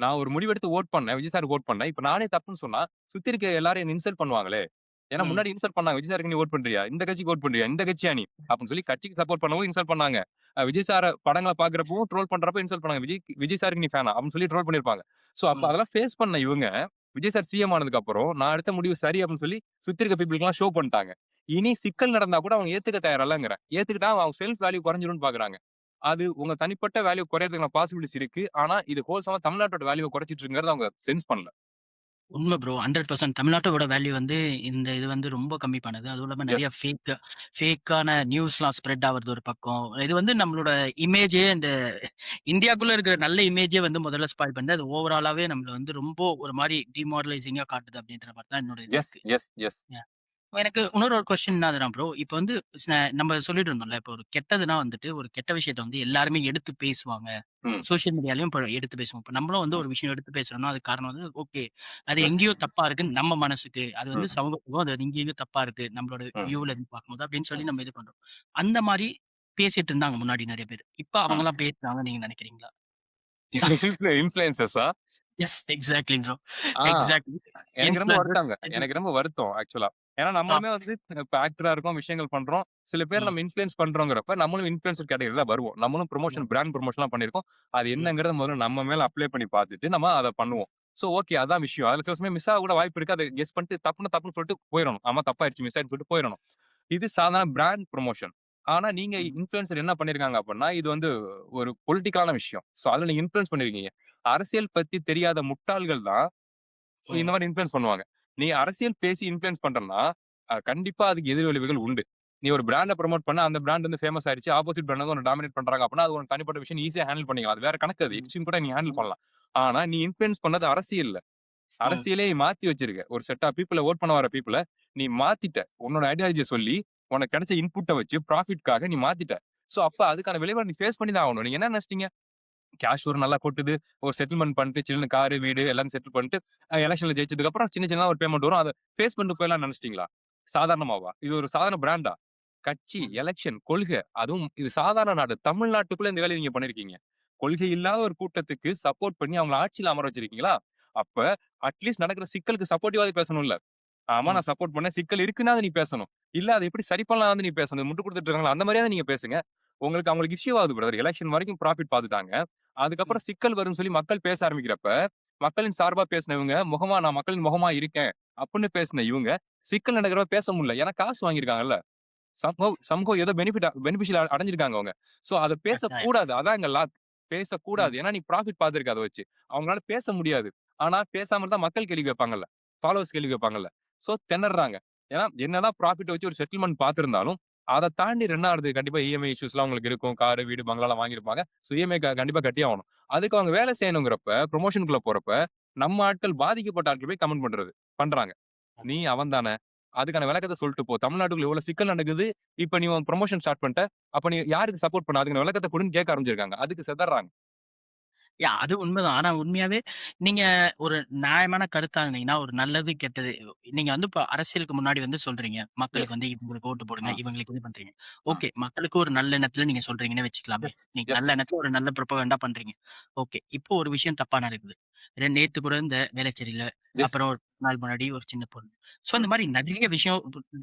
S2: நான் ஒரு முடிவெடுத்து வோட் பண்ணேன். விஜய் சாருக்கு வோட் பண்ணேன். இப்ப நானே தப்புன்னு சொன்னா, சுத்தி இருக்க எல்லாரும் என்ன இன்சல்ட் பண்ணுவாங்களே! ஏன்னா
S1: ம்.
S2: முன்னாடி இன்சல்ட் பண்ணாங்க. விஜய் சாருக்கு நீ வோட் பண்றியா? இந்த கட்சிக்கு வோட் பண்றியா? இந்த கட்சியா நீ? அப்டின்னு சொல்லி கட்சிக்கு சப்போர்ட் பண்ணவும் இன்சல்ட் பண்ணாங்க. விஜய் சார படங்கள பார்க்கிறப்பவும் ட்ரோல் பண்றப்ப இன்சல்ட் பண்ணாங்க. விஜய் சாருக்கு நீ ஃபேனா? அப்டின்னு சொல்லி ட்ரோல் பண்ணியிருப்பாங்க. சோ அப்ப
S1: ம்.
S2: அதெல்லாம் ஃபேஸ் பண்ண இவங்க, விஜய் சார் சிஎம் ஆனதுக்கு அப்புறம், நான் எடுத்த முடிவு சரி அப்டின்னு சொல்லி சுத்தி இருக்க பீப்பிள்க்குலாம் ஷோ பண்ணிட்டாங்க. இனி சிக்கல் நடந்தா கூட அவங்க ஏத்துக்க தயாரா இல்லங்கிறேன். ஏத்துக்கிட்டா அவங்க செல்ஃப் வேல்யூ குறைஞ்சிரும்னு பார்க்குறாங்க. அது உங்க தனிப்பட்ட வேல்யூ குறையறதுக்கான பாசிபிலிட்டிஸ் இருக்கு. ஆனா இது ஹோல்சமா தமிழ்நாட்டோட வேல்யூவ குறைச்சிட்டு இருக்குங்கிறத அவங்க சென்ஸ் பண்ணல.
S1: உண்ம ப்ரோ. 100% தமிழ்நாட்டோட வேல்யூ வந்து இந்த இது வந்து ரொம்ப கம்மி பண்ணுது. அதுவும் இல்லாம
S2: எஸ்.
S1: நெறைய ஃபேக்கான நியூஸ்லாம் ஸ்ப்ரெட் ஆவுறது ஒரு பக்கம். இது வந்து நம்மளோட இமேஜே இந்த இந்தியாக்குள்ள இருக்கிற நல்ல இமேஜே வந்து முதல்ல ஸ்பாயில் பண்ணுது. அது ஓவராலாவே நம்மள வந்து ரொம்ப ஒரு மாரி டிமோரலைசிங்கா காட்டுது அப்படின்ற மாரி தான் என்னோட இது
S2: எஸ்,
S1: இருக்கு.
S2: Yes, yes.
S1: எனக்கு இன்னொரு ஒரு கொஸ்டின் என்னதுன்னா ப்ரோ, இப்ப வந்து நம்ம சொல்லிட்டு இருந்தோம்ல, இப்ப ஒரு கெட்டதுனா வந்துட்டு, ஒரு கெட்ட விஷயத்த வந்து எல்லாருமே எடுத்து பேசுவாங்க.
S2: ம்,
S1: சோசியல் மீடியாலயும் இப்ப எடுத்து பேசுவோம். இப்ப நம்மளும் வந்து
S2: ம்,
S1: ஒரு விஷயம் எடுத்து பேசுறோம்னா, அதுக்கு காரணம் வந்து ஓகே. அது
S2: ம்,
S1: எங்கேயோ தப்பா இருக்குன்னு நம்ம மனசுக்கு. அது வந்து
S2: ம்,
S1: சமூகத்துக்கும் அது எங்கேயோ தப்பா இருக்கு. நம்மளோட
S2: ம்,
S1: வியூல இருந்து பார்க்கும்போது அப்படின்னு சொல்லி
S2: ம்,
S1: நம்ம இது பண்றோம். அந்த மாரி பேசிட்டு இருந்தாங்க முன்னாடி நெறைய பேரு. இப்ப
S2: ம்.
S1: அவங்கலாம் பேசுறாங்கன்னு நீங்க நினைக்கிறீங்களா?
S2: இன்ஃப்ளூயன்சர்ஸா?
S1: Yes exactly bro.
S2: Ah.
S1: Exactly.
S2: எனக்கு ரொம்ப
S1: இன்ஃப்ளூயன்சர்ஸ்
S2: வருத்தங்க. எனக்கு ரொம்ப வருத்தம் ஆக்சுவலா. ஏன்னா
S1: ஆ.
S2: நம்மளுமே வந்து இப்ப ஆக்டரா இருக்கோம், விஷயங்கள் பண்றோம். சில பேர்
S1: ம்.
S2: நம்ம இன்ஃப்ளூயன்ஸ் பண்றோங்கிறப்ப, நம்மளும் இன்ஃப்ளூயன்சர் கேட்டகரில வருவோம். நம்மளும்
S1: ம்.
S2: பிராண்ட் ப்ரமோஷன்லாம் பண்ணியிருக்கோம். அது
S1: ம்.
S2: என்னங்கிறத முதல்ல நம்ம மேல அப்ளை பண்ணி பார்த்துட்டு, நம்ம அத பண்ணுவோம். சோ ஓகே அதான் விஷயம். அதுல சில சமயம் மிஸ் ஆக கூட வாய்ப்பு இருக்கு. அத கெஸ் பண்ணிட்டு தப்புன்னா தப்புன்னு சொல்லிட்டு போயிரணும். ஆமா தப்பாயிருச்சு, மிஸ் ஆயிடுச்சுன்னு சொல்லிட்டு போயிரணும். இது சாதாரண பிராண்ட் ப்ரமோஷன். ஆனா நீங்க
S1: ம்.
S2: இன்ஃப்ளூயன்சர் என்ன பண்ணியிருக்காங்க அப்டின்னா, இது வந்து ஒரு பொலிட்டிக்கலான விஷயம். சோ அதுல நீங்க இன்ஃப்ளூயன்ஸ் பண்ணியிருக்கீங்க. அரசியல் பத்தி தெரியாத முட்டாள்கள் தான் இந்த
S1: ம்.
S2: மாரி இன்ஃப்ளூயன்ஸ் பண்ணுவாங்க. நீ அரசியல் பேசி இன்ஃப்ளூயன்ஸ் பண்றன்னா, கண்டிப்பா அதுக்கு எதிர்விளைவுகள் உண்டு. நீ ஒரு பிராண்ட புரமோட் பண்ண, அந்த பிராண்ட் வந்து ஃபேமஸ் ஆயிடுச்சு. ஆப்போசிட் பிராண்ட் வந்து உன்ன டாமினேட் பண்றாங்க அப்டின்னா, அது உனக்கு தனிப்பட்ட விஷயம். நீ ஈஸியா ஹேண்டில் பண்ணிக்கலாம். அது வேற கணக்கு அது.
S1: ம்.
S2: எக்ஸ்ட்ரீம் கூட நீ ஹேண்டில்
S1: ம்.
S2: பண்ணலாம். ஆனா, நீ இன்ஃப்ளூயன்ஸ் பண்ணது அரசியல்ல.
S1: ம்.
S2: அரசியலே நீ மாத்தி வச்சிருக்க. ஒரு செட் ஆஃப் பீப்பிள வோட் பண்ண வர பீப்பிள நீ மாத்திட்ட. உன்னோட ஐடியாலஜிய சொல்லி, உனக்கு கிடைச்ச இன்புட்ட வச்சு ப்ராஃபிட்காக நீ மாத்திட்ட. சோ, அப்ப அதுக்கான விளைவ நீ ஃபேஸ் பண்ணி தான் ஆகணும். நீங்க என்ன நெனச்சுட்டீங்க? கேஷ் ஒரு நல்லா கொட்டுது. ஒரு செட்டில்மென்ட் பண்ணிட்டு சில்லுன்னு காரு, வீடு எல்லாம் செட்டில் பண்ணிட்டு, எலக்ஷன்ல ஜெயிச்சதுக்கு அப்புறம் சின்ன சின்னதா ஒரு பேமெண்ட் வரும். அத ஃபேஸ் பண்ணிட்டு போயிடலாம்னு நெனச்சுட்டீங்களா? சாதாரணமாவா? இது ஒரு சாதாரண பிராண்டா? கட்சி,
S1: ம்.
S2: எலக்ஷன், கொள்கை அதுவும் இது சாதாரண நாடு. தமிழ்நாட்டுக்குள்ள இந்த வேலைய நீங்க பண்ணியிருக்கீங்க. கொள்கை இல்லாத ஒரு கூட்டத்துக்கு சப்போர்ட் பண்ணி அவங்கள ஆட்சியில அமர வச்சிருக்கீங்களா? அப்ப அட்லீஸ்ட் நடக்கிற சிக்கலுக்கு சப்போர்ட்டிவாவது பேசணும்ல. ஆமா
S1: ம்.
S2: நான் சப்போர்ட் பண்ணேன். சிக்கல் இருக்குன்னாவது நீ பேசணும். இல்ல அத எப்படி சரி பண்ணலாம்னு நீ பேசணும். முட்டு குடுத்துட்டு இருக்காங்களா, அந்த மாரியாவது நீங்க பேசுங்க. அவங்களுக்கு இஷ்யூ ஆகுது பிரதர். எலக்ஷன் வரைக்கும் ப்ராஃபிட் பாத்துட்டாங்க.
S1: ம்.
S2: அதுக்கப்புறம் சிக்கல் வரும்னு சொல்லி மக்கள் பேச ஆரம்பிக்கிறப்ப, மக்களின் சார்பா பேசின இவங்க, நான் மக்களின் முகமா இருக்கேன். அப்படின்னு பேசின இவங்க, சிக்கல் நடக்கிறப்ப பேச முடியல. ஏன்னா காசு வாங்கியிருக்காங்கல்ல. சம்ஹவ் ஏதோ பெனிஃபிஷியல் அடைஞ்சிருக்காங்க அவங்க. சோ அத
S1: கட்டாயம்.
S2: பேசக்கூடாது. அதான் இங்க லாக். பேசக்கூடாது.
S1: ம்.
S2: ஏன்னா நீ ப்ராஃபிட் பார்த்திருக்க அத வச்சு. அவங்களால பேச முடியாது. ஆனா பேசாம இருந்தா மக்கள் கேள்வி கேட்பாங்கல்ல. ஃபாலோவர்ஸ் கேள்வி கேட்பாங்கல்ல. சோ திணர்றாங்க. ஏன்னா என்னதான் ப்ராஃபிட்ட வச்சு ஒரு செட்டில்மென்ட் பார்த்திருந்தாலும், அத தாண்டி ரன் ஆகுறது கண்டிப்பா இஎம்ஐ இஷ்யூஸ்லாம் உங்களுக்கு இருக்கும். காரு, வீடு, பங்களாலாம் வாங்கியிருப்பாங்க. சோ இஎம்ஐ கண்டிப்பா கட்டியே ஆகணும். அதுக்கு அவங்க வேலை செய்யணுங்கிறப்ப, ப்ரமோஷனுக்குள்ள போறப்ப, நம்ம ஆட்கள் பாதிக்கப்பட்ட ஆட்கள் போய் கமெண்ட் பண்றாங்க. "நீ அவன் தானே? அதுக்கான விளக்கத்த சொல்லிட்டு போ. தமிழ்நாட்டுக்குள்ள இவ்வளவு சிக்கல் நடக்குது. இப்ப நீ உன் ப்ரமோஷன் ஸ்டார்ட் பண்ணிட்ட. அப்ப நீ யாருக்கு சப்போர்ட் பண்ண? அதுக்கான விளக்கத்த குடுன்னு கேட்க ஆரம்பிச்சிருக்காங்க. அதுக்கு சிதர்றாங்க.
S1: அது உண்மைதான். ஆனா உண்மையாவே நீங்க ஒரு நியாயமான கருத்தா இருந்தீங்கன்னா, ஒரு நல்லது, கெட்டது நீங்க வந்து இப்ப அரசியலுக்கு முன்னாடி வந்து சொல்றீங்க. மக்களுக்கு
S2: எஸ்.
S1: வந்து இவங்களுக்கு ஓட்டு போடுங்க.
S2: ம்,
S1: இவங்களுக்கு இது பண்றீங்க.
S2: ம்.
S1: ஓகே. மக்களுக்கு ஒரு நல்ல எண்ணத்துல நீங்க சொல்றீங்கன்னு வச்சுக்கலாமே.
S2: எஸ்,
S1: நீங்க
S2: எஸ்.
S1: நல்ல எண்ணத்துல ஒரு நல்ல ப்ரொபகண்டா பண்றீங்க. ஓகே. இப்போ ஒரு விஷயம் தப்பா நடக்குது. நேத்து கூட இந்த வேளச்சேரியில,
S2: எஸ்.
S1: அப்புறம் ஒரு நாள் முன்னாடி ஒரு சின்ன பொண்ணு. சோ இந்த
S2: ம்,
S1: மாரி நெறைய விஷயம்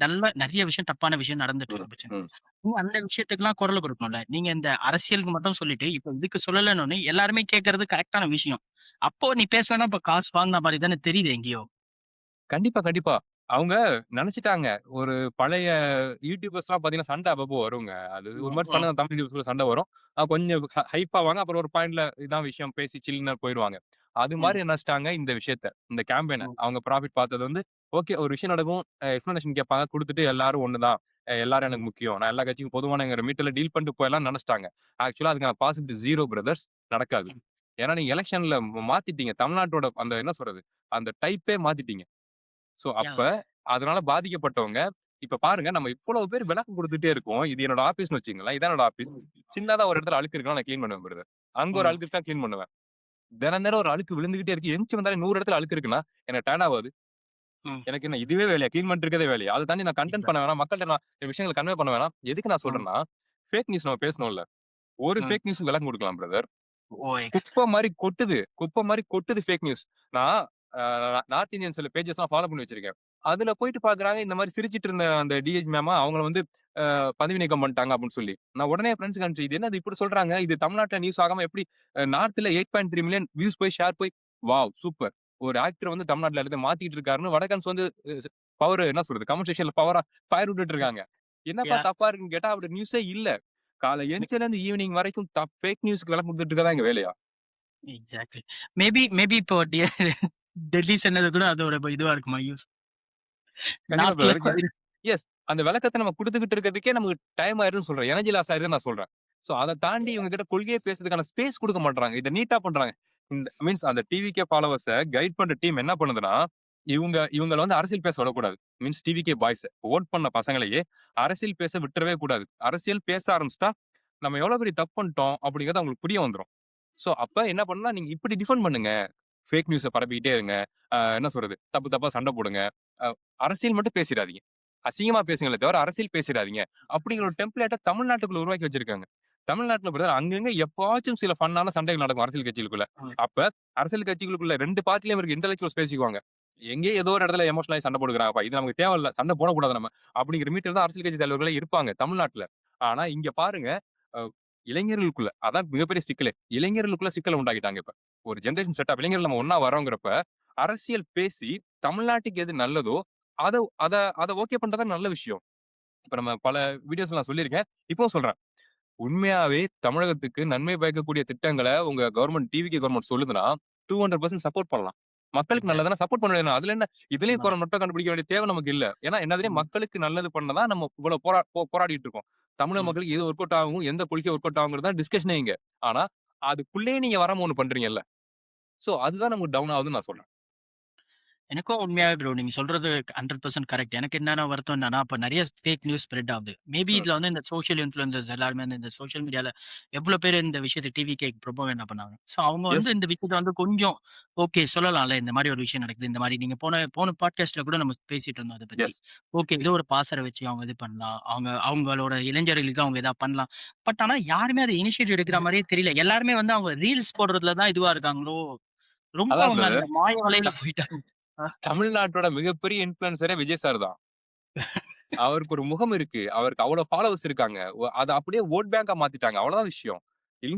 S1: நெறைய விஷயம் தப்பான விஷயம் நடந்துட்டு
S2: ம்,
S1: இருக்கு பிரச்சனை.
S2: ம்.
S1: நீங்க அந்த விஷயத்துக்குலாம் குரல் கொடுக்கணும்ல. நீங்க இந்த அரசியலுக்கு மட்டும் சொல்லிட்டு, இப்ப இதுக்கு சொல்லலன்னோனே எல்லாருமே கேட்கறது கரெக்ட்டான விஷயம். அப்போ நீ பேசலன்னா, அப்ப காசு வாங்குன மாரி தானே தெரியுது எங்கேயோ.
S2: கண்டிப்பா, கண்டிப்பா. அவங்க நெனச்சுட்டாங்க. ஒரு பழைய யூடியூபர்ஸ்லாம் பார்த்தீங்கன்னா, சண்டை அப்பப்போ வருங்க. அது ஒரு
S1: ம்,
S2: மாரி
S1: ம்,
S2: தமிழ் யூடியூபர்ஸ்குள்ள சண்டை வரும். கொஞ்சம் ஹைப் ஆவாங்க. அப்புறம் ஒரு பாயிண்ட்ல இதான் விஷயம் பேசி சில்லுன்னு போயிருவாங்க. அது
S1: ம்,
S2: மாரி நெனச்சுட்டாங்க இந்த விஷயத்த. இந்த கேம்பெயின.
S1: ம்,
S2: அவங்க ப்ராஃபிட் பார்த்தது வந்து, ஓகே ஒரு விஷயம் நடக்கும். எக்ஸ்ப்ளனேஷன் கேட்பாங்க. குடுத்துட்டு எல்லாரும் ஒண்ணு தான். எல்லாரும்
S1: ம்,
S2: எனக்கு முக்கியம். நான் எல்லா கட்சிக்கும் பொதுவானங்கிற மீட்டர்ல டீல் பண்ணிட்டு போயிடலாம்னு நெனச்சுட்டாங்க. ஆக்சுவலா அதுக்கான பாசிபிலிட்டி 0 பிரதர்ஸ். நடக்காது.
S1: ம்.
S2: ஏன்னா நீங்க எலக்ஷன்ல மாத்திட்டீங்க. தமிழ்நாட்டோட அந்த என்ன சொல்றது? அந்த டைப்பே மாத்திட்டீங்க. சோ, அப்ப
S1: யாஹ்!
S2: அதனால பாதிக்கப்பட்டவங்க இப்ப பாருங்க நம்ம இவ்வளவு பேர் விளக்கம் குடுத்துட்டே இருக்கோம். இது என்னோட ஆபீஸ்ன்னு வச்சுக்கங்களேன். இதான் என்னோட ஆபீஸ்.
S1: ம்,
S2: சின்னதா ஒரு இடத்துல அழுக்கு இருக்குன்னா நான் கிளீன் பண்ணுவேன் பிரதர். அங்க ஒரு
S1: ம்,
S2: அழுக்கு இருக்கா கிளீன் பண்ணுவேன். தினம் தினம் ஒரு அழுக்கு விழுந்துகிட்டே இருக்கு. எந்திச்சு வந்தாலே 100 இடத்துல அழுக்கு இருக்குன்னா, எனக்கு டயர்ட் ஆவாது.
S1: ம்.
S2: எனக்கு என்ன இதுவே வேலையா? கிளீன் பண்ணிட்டு இருக்கதே வேலையா? அத தாண்டி நான் கன்டென்ட் பண்ண
S1: எக்ஸாக்ட்.
S2: வேணாம். மக்கள்ட்ட நான் என் விஷயங்கள கன்வே பண்ண வேணாம். எதுக்கு நான்
S1: ம்,
S2: சொல்றேன்னா, ஃபேக் நியூஸ் நம்ம பேசணும்ல. ஒரு
S1: ம்.
S2: ஃபேக் நியூஸ்க்கு விளக்கம் குடுக்கலாம் பிரதர்.
S1: ஓ!
S2: குப்ப மாரி கொட்டுது. குப்ப மாரி கொட்டுது ஃபேக் நியூஸ். நான் அ நார்த் இந்தியன் சில பேஜஸ்லாம் ஃபாலோ பண்ணி வச்சிருக்கேன். அதுல போயிட்டு பார்க்குறாங்க, இந்த மாரி சிரிச்சுட்டு இருந்த அந்த டிஹெச் மேம அவங்கள வந்து பதவி நீக்கம் பண்ணிட்டாங்க அப்படின்னு சொல்லி. நான் உடனே என் ஃபிரெண்ட்ஸ்க்கு அனுப்பிச்சேன். இது என்னது இப்படி சொல்றாங்க? இது தமிழ்நாட்டுல நியூஸ் ஆகாம எப்படி நார்த்ல 8.3 மில்லியன் வியூஸ் போய் ஷேர் போய் வாவ்! சூப்பர். ஒரு ஆக்டர் வந்து தமிழ்நாட்டுல எல்லாத்தையும் மாத்திட்டு இருக்காருன்னு வடக்கன்ஸ் வந்து பவர் என்ன சொல்றது? கமெண்ட் செக்ஷன்ல பவரா ஃபயர் விட்டுட்டு இருக்காங்க. என்னப்பா
S1: யாஹ்!
S2: தப்பா இருக்குன்னு கேட்டா அப்படி நியூஸே இல்ல. காலை எந்திரிச்சதுலேருந்து ஈவினிங் வரைக்கும் ஃபேக் நியூஸ்க்கு விலை குடுத்துட்டு இருக்கதான் எங்க வேலையா?
S1: எக்ஸாக்ட்லி. மேபி இப்போ டெல்லி சொன்னது கூட அதோட இதுவா இருக்குமா யூஸ்?
S2: கண்டிப்பா
S1: நார்த்ல
S2: பிரதர். எஸ். அந்த விளக்கத்த நம்ம குடுத்துக்கிட்டு இருக்கிறதுக்கே நமக்கு டைம் ஆயிருதுன்னு சொல்றேன். எனர்ஜி லாஸ் ஆயிருதுன்னு நான் சொல்றேன். சோ அத தாண்டி இவங்க கிட்ட கொள்கையே பேசுறதுக்கான ஸ்பேஸ் குடுக்க மாட்றாங்க. இத நீட்டா பண்றாங்க. இந்த மீன்ஸ் அந்த டிவிகே ஃபாலோவர்ஸ கைட் பண்ற டீம் என்ன பண்ணுதுன்னா, இவங்கள வந்து அரசியல் பேச விடக்கூடாது. மீன்ஸ் டிவிகே பாய்ஸ வோட் பண்ண பசங்களையே அரசியல் பேச விட்டுறவே கூடாது. அரசியல் பேச ஆரம்பிச்சுட்டா, நம்ம எவ்வளவு பெரிய தப்பு பண்ணிட்டோம் அப்படிங்கிறது அவங்களுக்கு புரிய வந்துரும். சோ அப்ப என்ன பண்ணலாம், நீங்க இப்படி டிஃபெண்ட் பண்ணுங்க. ஃபேக் நியூஸ பரப்பிக்கிட்டே இருங்க. என்ன சொல்றது? தப்பு தப்பா சண்டை போடுங்க. அ அரசியல் மட்டும் பேசிறாதீங்க. அசிங்கமா பேசுங்களே தவிர அரசியல் பேசிறாதீங்க. அப்படிங்கிற ஒரு டெம்ப்ளேட்ட தமிழ்நாட்டுக்குள்ள உருவாக்கி வச்சிருக்காங்க. தமிழ்நாட்டுல பிரதர் அங்கங்க எப்பவாச்சும் சில ஃபன்னான சண்டைகள் நடக்கும் அரசியல் கட்சிகளுக்குள்ள. அப்ப அரசியல் கட்சிகளுக்குள்ள 2 பார்ட்டிலயும் இருக்க இன்டெலக்சுவல்ஸ் பேசிக்குவாங்க. எங்கேயோ ஏதோ ஒரு இடத்துல எமோஷனல் ஆயி சண்டை போட்டுக்கிறாங்கப்பா. இது நமக்கு தேவையில்ல. சண்டை போடக்கூடாது நம்ம. அப்படிங்கிற மீட்டர் தான் அரசியல் கட்சி தலைவர்களே இருப்பாங்க தமிழ்நாட்டுல. ஆனா இங்க பாருங்க, அ இளைஞர்களுக்குள்ள அதான் மிகப்பெரிய சிக்கலே. இளைஞர்களுக்குள்ள சிக்கல உண்டாக்கிட்டாங்க இப்ப. ஒரு ஜெனரேஷன் செட்டப் இளைஞர்கள் நம்ம ஒண்ணா வர்றோங்கிறப்ப, அரசியல் பேசி தமிழ்நாட்டுக்கு எது நல்லதோ அத அத அத ஓகே பண்றது தான் நல்ல விஷயம். இப்ப நம்ம பல வீடியோஸ்ல நான் சொல்லியிருக்கேன். இப்பவும் சொல்றேன். உண்மையாவே தமிழகத்துக்கு நன்மை பயக்கக்கூடிய திட்டங்கள உங்க கவர்ன்மெண்ட் டிவிகே கவர்ன்மெண்ட் சொல்லுதுன்னா, 200% சப்போர்ட் பண்ணலாம். மக்களுக்கு
S1: எக்ஸாக்ட்லி.
S2: நல்லதுன்னா சப்போர்ட் பண்ண வேண்டியது. அதுல என்ன? இதுலயும்
S1: உண்மதான்.
S2: நொட்ட கண்டுபிடிக்க வேண்டிய தேவை நமக்கு இல்ல. ஏன்னா என்னதுலயும்
S1: ம்.
S2: மக்களுக்கு நல்லது பண்ண தான் நம்ம இவ்வளவு போராடிட்டு இருக்கோம். தமிழக
S1: ம்.
S2: மக்களுக்கு எது ஒர்க் அவுட் ஆகும், எந்த கொள்கை ஒர்க் அவுட் ஆகுங்கிறது தான் டிஸ்கஷனே இங்க. ஆனா, அதுக்குள்ளேயே நீங்க வராம ஒண்ணு பண்றீங்கல்ல. சோ அதுதான் நமக்கு டவுன் ஆகுதுன்னு நான் சொல்றேன்.
S1: எனக்கும் உண்மையாவே ப்ரோ நீங்க சொல்றது 100% கரெக்ட். எனக்கு என்னன்னா வருத்தம் என்னன்னா, அப்ப நெறைய ஃபேக் நியூஸ் ஸ்ப்ரெட் ஆகுது. மேபி
S2: ம்.
S1: இதுல வந்து இந்த சோசியல் இன்ஃப்ளூயன்சர்ஸ் எல்லாருமே வந்து இந்த சோசியல் மீடியால எவ்ளோ பேர் இந்த விஷயத்த டிவிகேக்கு ப்ரொபகண்டா பண்ணாங்க. ஸோ அவங்க வந்து
S2: எஸ்.
S1: இந்த விஷயத்த வந்து கொஞ்சம் ஓகே சொல்லலாம்ல. இந்த மாரி ஒரு விஷயம் நடக்குது. இந்த மாரி நீங்க போன போன பாட்காஸ்ட்ல கூட நம்ம பேசிட்டு இருந்தோம் அத பத்தி.
S2: எஸ்.
S1: ஓகே ஏதோ ஒரு பாசர வச்சு அவங்க இது பண்ணலாம். அவங்களோட இளைஞர்களுக்கு அவங்க எதா பண்ணலாம். பட் ஆனா யாருமே அத இனிஷியேட்டிவ் எடுக்கிற மாரியே தெரியல. எல்லாருமே வந்து அவங்க ரீல்ஸ் போடுறதுல தான் இதுவா இருக்காங்களோ! ரொம்ப
S2: அதான்
S1: அவங்க அந்த
S2: பிரதர்.
S1: மாய வலையில போயிட்டாங்க. அ.
S2: தமிழ்நாட்டோட மிகப்பெரிய இன்ஃப்ளூயன்சரே விஜய் சார் தான். அவருக்கு ஒரு முகம் இருக்கு. அவருக்கு அவ்வளோ ஃபாலோவர்ஸ் இருக்காங்க. அத அப்படியே வோட் பேங்கா மாத்திட்டாங்க. அவ்வளவுதான் விஷயம்.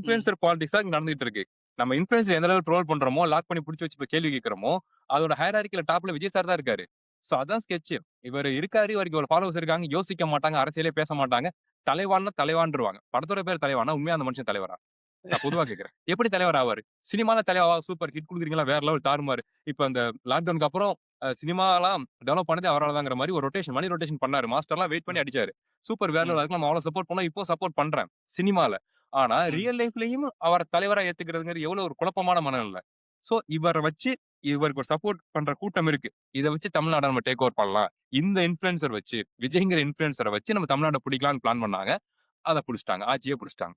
S1: ம்.
S2: இன்ஃப்ளூயன்சர் பாலிடிக்ஸ் தான் இங்க நடந்துட்டு இருக்கு. நம்ம இன்ஃப்ளூயன்சர் எந்த அளவுக்கு ட்ரோல் பண்றோமோ, லாக் பண்ணி புடிச்சு வச்சு இப்ப கேள்வி கேட்கிறோமோ, அதோட ஹைரார்க்கில டாப்ல விஜய் சார் தான் இருக்காரு. சோ அதான் ஸ்கெட்ச். இவரு இருக்காரு, இவருக்கு இவ்வளவு ஃபாலோவர்ஸ் இருக்காங்க, யோசிக்க மாட்டாங்க, அரசியலே பேச மாட்டாங்க. தலைவான்னா தலைவான்ருவாங்க. படத்தோட பேர் தலைவான்னா, உண்மையா அந்த மனுஷன் தலைவரா? நான் பொதுவா கேட்கிறேன். எப்படி தலைவர் ஆவாரு? சினிமால தலைவா சூப்பர் ஹிட் குடுக்குறீங்களா? வேற லெவல் தாறுமாறு. இப்ப அந்த லாக்டவுனுக்கு அப்புறம் சினிமாலாம் டெவலப் பண்ணதே அவரால தாங்கிற மாரி ஒரு ரொட்டேஷன், மணி ரொட்டேஷன் பண்ணாரு. மாஸ்டர்லாம் வெயிட் பண்ணி
S1: ம்.
S2: அடிச்சாரு. சூப்பர் வேற லெவல்.
S1: ம்.
S2: அதுக்கு நம்ம அவ்வளவு சப்போர்ட் பண்ணோம். இப்போ சப்போர்ட் பண்றேன். சினிமால. ஆனா
S1: ம்.
S2: ரியல் லைஃப்லயும் அவர தலைவரா ஏத்துக்கிறதுங்கிறது எவ்வளவு ஒரு குழப்பமான மனநிலை. சோ இவர வச்சு இவருக்கு ஒரு சப்போர்ட் பண்ற கூட்டம் இருக்கு. இத வச்சு தமிழ்நாட நம்ம டேக் ஓவர் பண்ணலாம். இந்த இன்ஃப்ளூயன்சர் வச்சு, விஜய்ங்கிற இன்ஃப்ளூயன்சர வச்சு நம்ம தமிழ்நாட புடிக்கலாம்னு பிளான் பண்ணாங்க. அத புடிச்சுட்டாங்க. ஆட்சியே புடிச்சுட்டாங்க.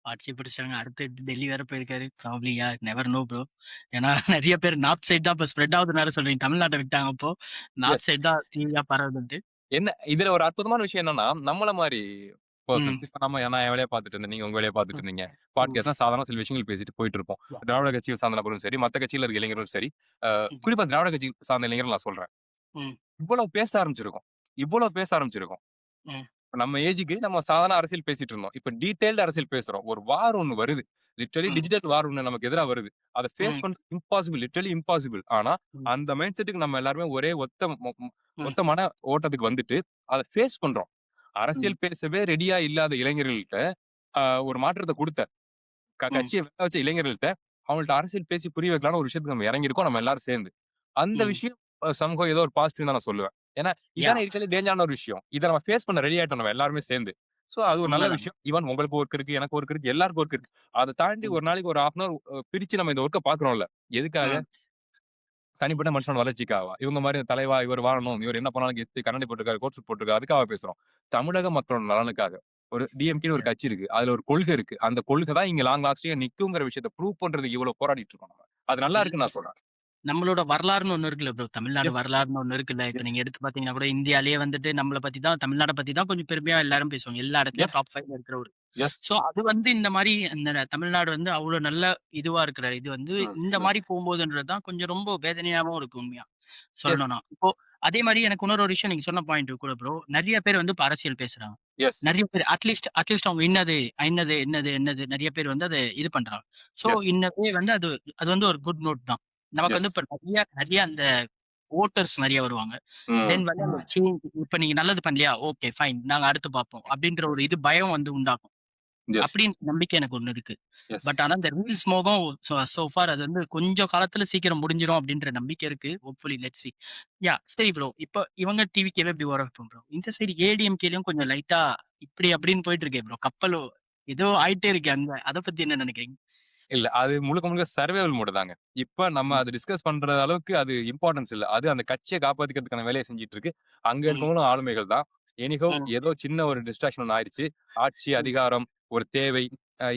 S1: ஆட்சிய பிடிச்சாங்க. அடுத்து டெல்லி வேற போயிருக்காரு. Probably never know bro. ஏன்னா நெறைய பேர் நார்த் சைட் தான் இப்ப ஸ்ப்ரெட் ஆகுதுன்னு வேற சொல்றீங்க. தமிழ்நாட்ட விட்டாங்க அப்போ. North
S2: S.
S1: சைட் தான் தீவியா பரவுதுன்ட்டு.
S2: என்ன இதுல ஒரு அற்புதமான விஷயம் என்னன்னா, நம்மள மாரி
S1: ம்.
S2: பெர்சன்ஸ் இப்ப நான் என் வேலைய பார்த்துட்டு இருந்தேன். நீங்க உங்க வேலைய பார்த்துட்டு
S1: ம்.
S2: இருந்தீங்க.
S1: ம்.
S2: பாட்காஸ்ட்னா சாதாரண சில விஷயங்கள் பேசிட்டு போயிட்டு இருப்போம்.
S1: யாஹ்!
S2: திராவிட கட்சிகள் சார்ந்த நபரும் சரி, மத்த கட்சியில இருக்க இளைஞர்களும் சரி,
S1: ம்.
S2: குறிப்பா திராவிட கட்சி சார்ந்த இளைஞர்கள் நான் சொல்றேன்.
S1: ம்.
S2: இவ்வளவு பேச ஆரம்பிச்சிருக்கோம். இவ்வளவு பேச ஆரம்பிச்சிருக்கோம்.
S1: ம்.
S2: நம்ம ஏஜ்க்கு நம்ம சாதாரண அரசியல் பேசிட்டு இருந்தோம். இப்ப டீடைல்டு அரசியல் பேசுறோம். ஒரு வார் ஒண்ணு வருது. லிட்டரலி
S1: ம்.
S2: டிஜிட்டல் வார் ஒண்ணு நமக்கு எதிரா வருது. அத ஃபேஸ்
S1: ம்.
S2: பண்றது இம்பாசிபிள். Literally impossible. ஆனா,
S1: ம்.
S2: அந்த மைண்ட் செட்டுக்கு நம்ம எல்லாருமே ஒரே
S1: ம்.
S2: ஒத்த மன ஓட்டத்துக்கு வந்துட்டு, அத ஃபேஸ் பண்றோம்.
S1: ம்.
S2: அரசியல் பேசவே ரெடியா இல்லாத இளைஞர்கள்ட்ட ஒரு மாற்றத்த குடுத்தேன்.
S1: ம்.
S2: கட்சிய வெல்ல வச்ச இளைஞர்கள்ட்ட, அவங்கள்ட்ட அரசியல் பேசி புரிய வைக்கலாம்னு ஒரு விஷயத்துக்கு நம்ம இறங்கியிருக்கோம், நம்ம எல்லாரும் சேர்ந்து. அந்த
S1: ம்.
S2: விஷயம் சம்ஹவ் ஏதோ ஒரு பாசிட்டிவ் தான் நான் சொல்லுவேன். ஏன்னா, இதானே
S1: யாஹ்!
S2: இருக்கிறதுலே டேஞ்சரான ஒரு விஷயம். இத நம்ம ஃபேஸ் பண்ண ரெடி ஆயிட்டோம் நம்ம எல்லாருமே சேர்ந்து. சோ அது ஒரு நல்ல
S1: உண்மதான்.
S2: விஷயம். ஈவன் உங்களுக்கு ஒர்க் இருக்கு, எனக்கு ஒர்க் இருக்கு, எல்லாருக்கும் ஒர்க் இருக்கு. அத தாண்டி
S1: ம்.
S2: ஒரு நாளைக்கு ஒரு 1/2 அன் ஹவர் பிரிச்சு நம்ம இந்த ஒர்க்க பார்க்குறோம்ல. எதுக்காக?
S1: ம்.
S2: தனிப்பட்ட மனுஷனோட வளர்ச்சிக்காகவா? இவங்க மாரி தலைவா, இவர் வாழணும், இவர் என்ன பண்ணாலும் கெத்து, கண்ணாடி போட்டுருக்காரு, கோட் சூட் போட்டுருக்காரு, அதுக்காக பேசுறோம். தமிழக மக்களோட நலனுக்காக. ஒரு டிஎம்கேன்னு ஒரு
S1: யாஹ்!
S2: கட்சி இருக்கு. அதுல ஒரு கொள்கை இருக்கு. அந்த கொள்கை தான் இங்க லாங் லாஸ்டிங்கா நிக்குங்கிற விஷயத்த ப்ரூவ் பண்றதுக்கு இவ்வளவு போராடிட்டு இருக்கோம் நம்ம. அது நல்லா இருக்குன்னு நான் சொல்றேன்.
S1: நம்மளோட வரலாறுன்னு ஒண்ணு இருக்குல்ல ப்ரோ. தமிழ்நாடு
S2: எஸ்,
S1: வரலாறுன்னு ஒண்ணு இருக்குல்ல. இப்ப
S2: எஸ்,
S1: நீங்க எடுத்து பார்த்தீங்கன்னா கூட இந்தியாலயே வந்துட்டு நம்மள பத்தி தான் தமிழ்நாட பத்தி தான் கொஞ்சம் பெருமையா எல்லாரும் பேசுவாங்க. எல்லா இடத்துலயும்
S2: எஸ்,
S1: டாப் 5ல இருக்கிற ஒரு
S2: எஸ்.
S1: ஸோ அது வந்து இந்த மாரி இந்த தமிழ்நாடு வந்து அவ்ளோ நல்ல இதுவா இருக்கிற இது வந்து
S2: ம்,
S1: இந்த
S2: ம்.
S1: மாரி போம்போதுன்றது தான் கொஞ்சம் ரொம்ப வேதனையாவும் இருக்கு உண்மையா
S2: எஸ்,
S1: சொல்லணும்னா. இப்போ அதே மாரி எனக்கு இன்னொரு விஷயம் நீங்க சொன்ன பாயிண்ட் கூட ப்ரோ. நெறைய பேர் வந்து இப்ப அரசியல் பேசுறாங்க.
S2: எஸ்,
S1: நெறைய பேர் அட்லீஸ்ட் அட்லீஸ்ட் அவங்க என்னது நெறைய பேர் வந்து அத இது பண்றாங்க. So
S2: S.
S1: இன்னவே வந்து அது அது வந்து ஒரு குட் நோட் தான். நமக்கு
S2: எஸ்.
S1: வந்து இப்ப நெறைய நெறைய அந்த வோட்டர்ஸ் நெறைய வருவாங்க.
S2: ம்.
S1: தென் வந்து அந்த சேஞ்ச் இப்ப நீங்க நல்லது பண்ணலையா? Okay fine. நாங்க அடுத்து பார்ப்போம். அப்படின்ற ஒரு இது பயம் வந்து உண்டாகும்.
S2: எஸ்.
S1: அப்படின்னு நம்பிக்கை எனக்கு ஒண்ணு இருக்கு.
S2: எஸ்.
S1: பட் ஆனா இந்த ரீல்ஸ் மோகம் சோ ஃபார் அது வந்து கொஞ்சம் காலத்துல சீக்கிரம் முடிஞ்சிரும் அப்படின்ற நம்பிக்கை இருக்கு. Hopefully let's see. சரி ப்ரோ. இப்ப இவங்க டிவிக்கேவே இப்படி ஓட வைப்போம் ப்ரோ. இந்த சைடு ஏடிஎம்கேலயும் கொஞ்சம் லைட்டா இப்படி அப்படின்னு போயிட்டு இருக்கே ப்ரோ. கப்பலோ ஏதோ ஆயிட்டே இருக்கு அங்க. அத பத்தி என்ன நினைக்கிறீங்க?
S2: இல்ல. அது முழுக்க முழுக்க சர்வைவல் மோடு தாங்க. இப்ப நம்ம
S1: ம்.
S2: அத டிஸ்கஸ் பண்ற அளவுக்கு அது இம்பார்ட்டன்ஸ் இல்ல. அது அந்த கட்சிய காப்பாத்திக்கிறதுக்கான வேலைய செஞ்சுட்டு இருக்கு. அங்க
S1: ம்.
S2: இருக்கவங்களும் ஆளுமைகள் தான். எனிஹவ்
S1: ம்.
S2: ஏதோ சின்ன ஒரு டிஸ்ட்ராக்ஷன் ஒண்ணு ஆயிருச்சு. ஆட்சி,
S1: ம்.
S2: அதிகாரம், ஒரு தேவை.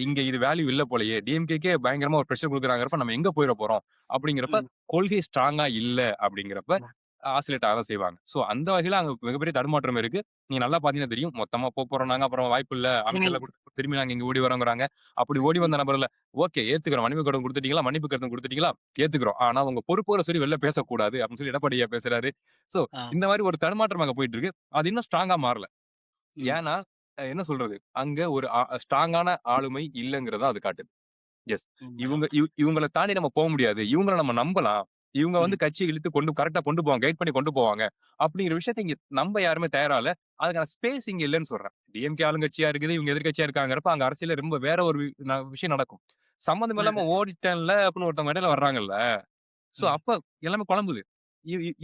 S2: இங்க இது வேல்யூ இல்ல போலயே! டிஎம்கேக்கே பயங்கரமா ஒரு பிரஷர் குடுக்குறாங்கிறப்ப நம்ம எங்க போயிற போறோம்? அப்படிங்கிறப்ப
S1: ம்.
S2: கொள்கை ஸ்ட்ராங்கா இல்ல அப்படிங்கிறப்ப
S1: ம்.
S2: ஆசிலேட் ஆக தான் செய்வாங்க. சோ அந்த வகையில அங்க மிகப்பெரிய தடுமாற்றம் இருக்கு. நீங்க நல்லா பார்த்தீங்கன்னா தெரியும். மொத்தமா போப்போறோம் நாங்க. அப்புறம் வாய்ப்பு இல்ல.
S1: ஐ மீன்
S2: அமைச்சர்லாம் குடுத்து திரும்பி நாங்க இங்க ஓடி வரோங்கிறாங்க. அப்படி ஓடி
S1: ம்.
S2: வந்த நபர்கள ஓகே ஏத்துக்கிறோம். மன்னிப்பு கடிதம் குடுத்துட்டீங்களா? மன்னிப்பு கடிதம் குடுத்துட்டீங்களா? ஏத்துக்கிறோம். ஆனா உங்க பொறுப்புகள சொல்லி வெளில பேசக்கூடாது அப்படின்னு சொல்லி எடப்பாடி ஐயா பேசுறாரு. சோ
S1: ஆ.
S2: இந்த மாரி ஒரு தடுமாற்றம் அங்க போயிட்டு இருக்கு. அது இன்னும் ஸ்ட்ராங்கா மாறல.
S1: ம்.
S2: ஏன்னா, என்ன சொல்றது? அங்க ஒரு ஸ்ட்ராங்கான ஆளுமை இல்லங்கிறத அது காட்டுது. எஸ்.
S1: உண்மதான் ப்ரோ.
S2: இவங்கள தாண்டி நம்ம போ முடியாது. இவங்கள நம்ம நம்பலாம். இவங்க வந்து
S1: ம்.
S2: கட்சிய இழுத்து கரெக்ட்டா கொண்டு போவாங்க. கைட் பண்ணி கொண்டு போவாங்க. அப்படிங்கிற விஷயத்த இங்க நம்ப யாருமே தயாரா இல்ல. அதுக்கான ஸ்பேஸ் இங்க இல்லன்னு சொல்றேன். டிஎம்கே ஆளுங்கட்சியா இருக்குது. இவங்க எதிர்க்கட்சியா இருக்காங்கிறப்ப அங்க அரசியல்ல ரொம்ப வேற ஒரு விஷயம் நடக்கும். சம்மந்தம் இல்லாம
S1: புரியுது.
S2: ஓடிட்டேன்ல அப்படின்னு ஒருத்தவங்க இடையில வர்றாங்கல்ல. சோ
S1: ம்.
S2: அப்ப எல்லாமே குழம்புது.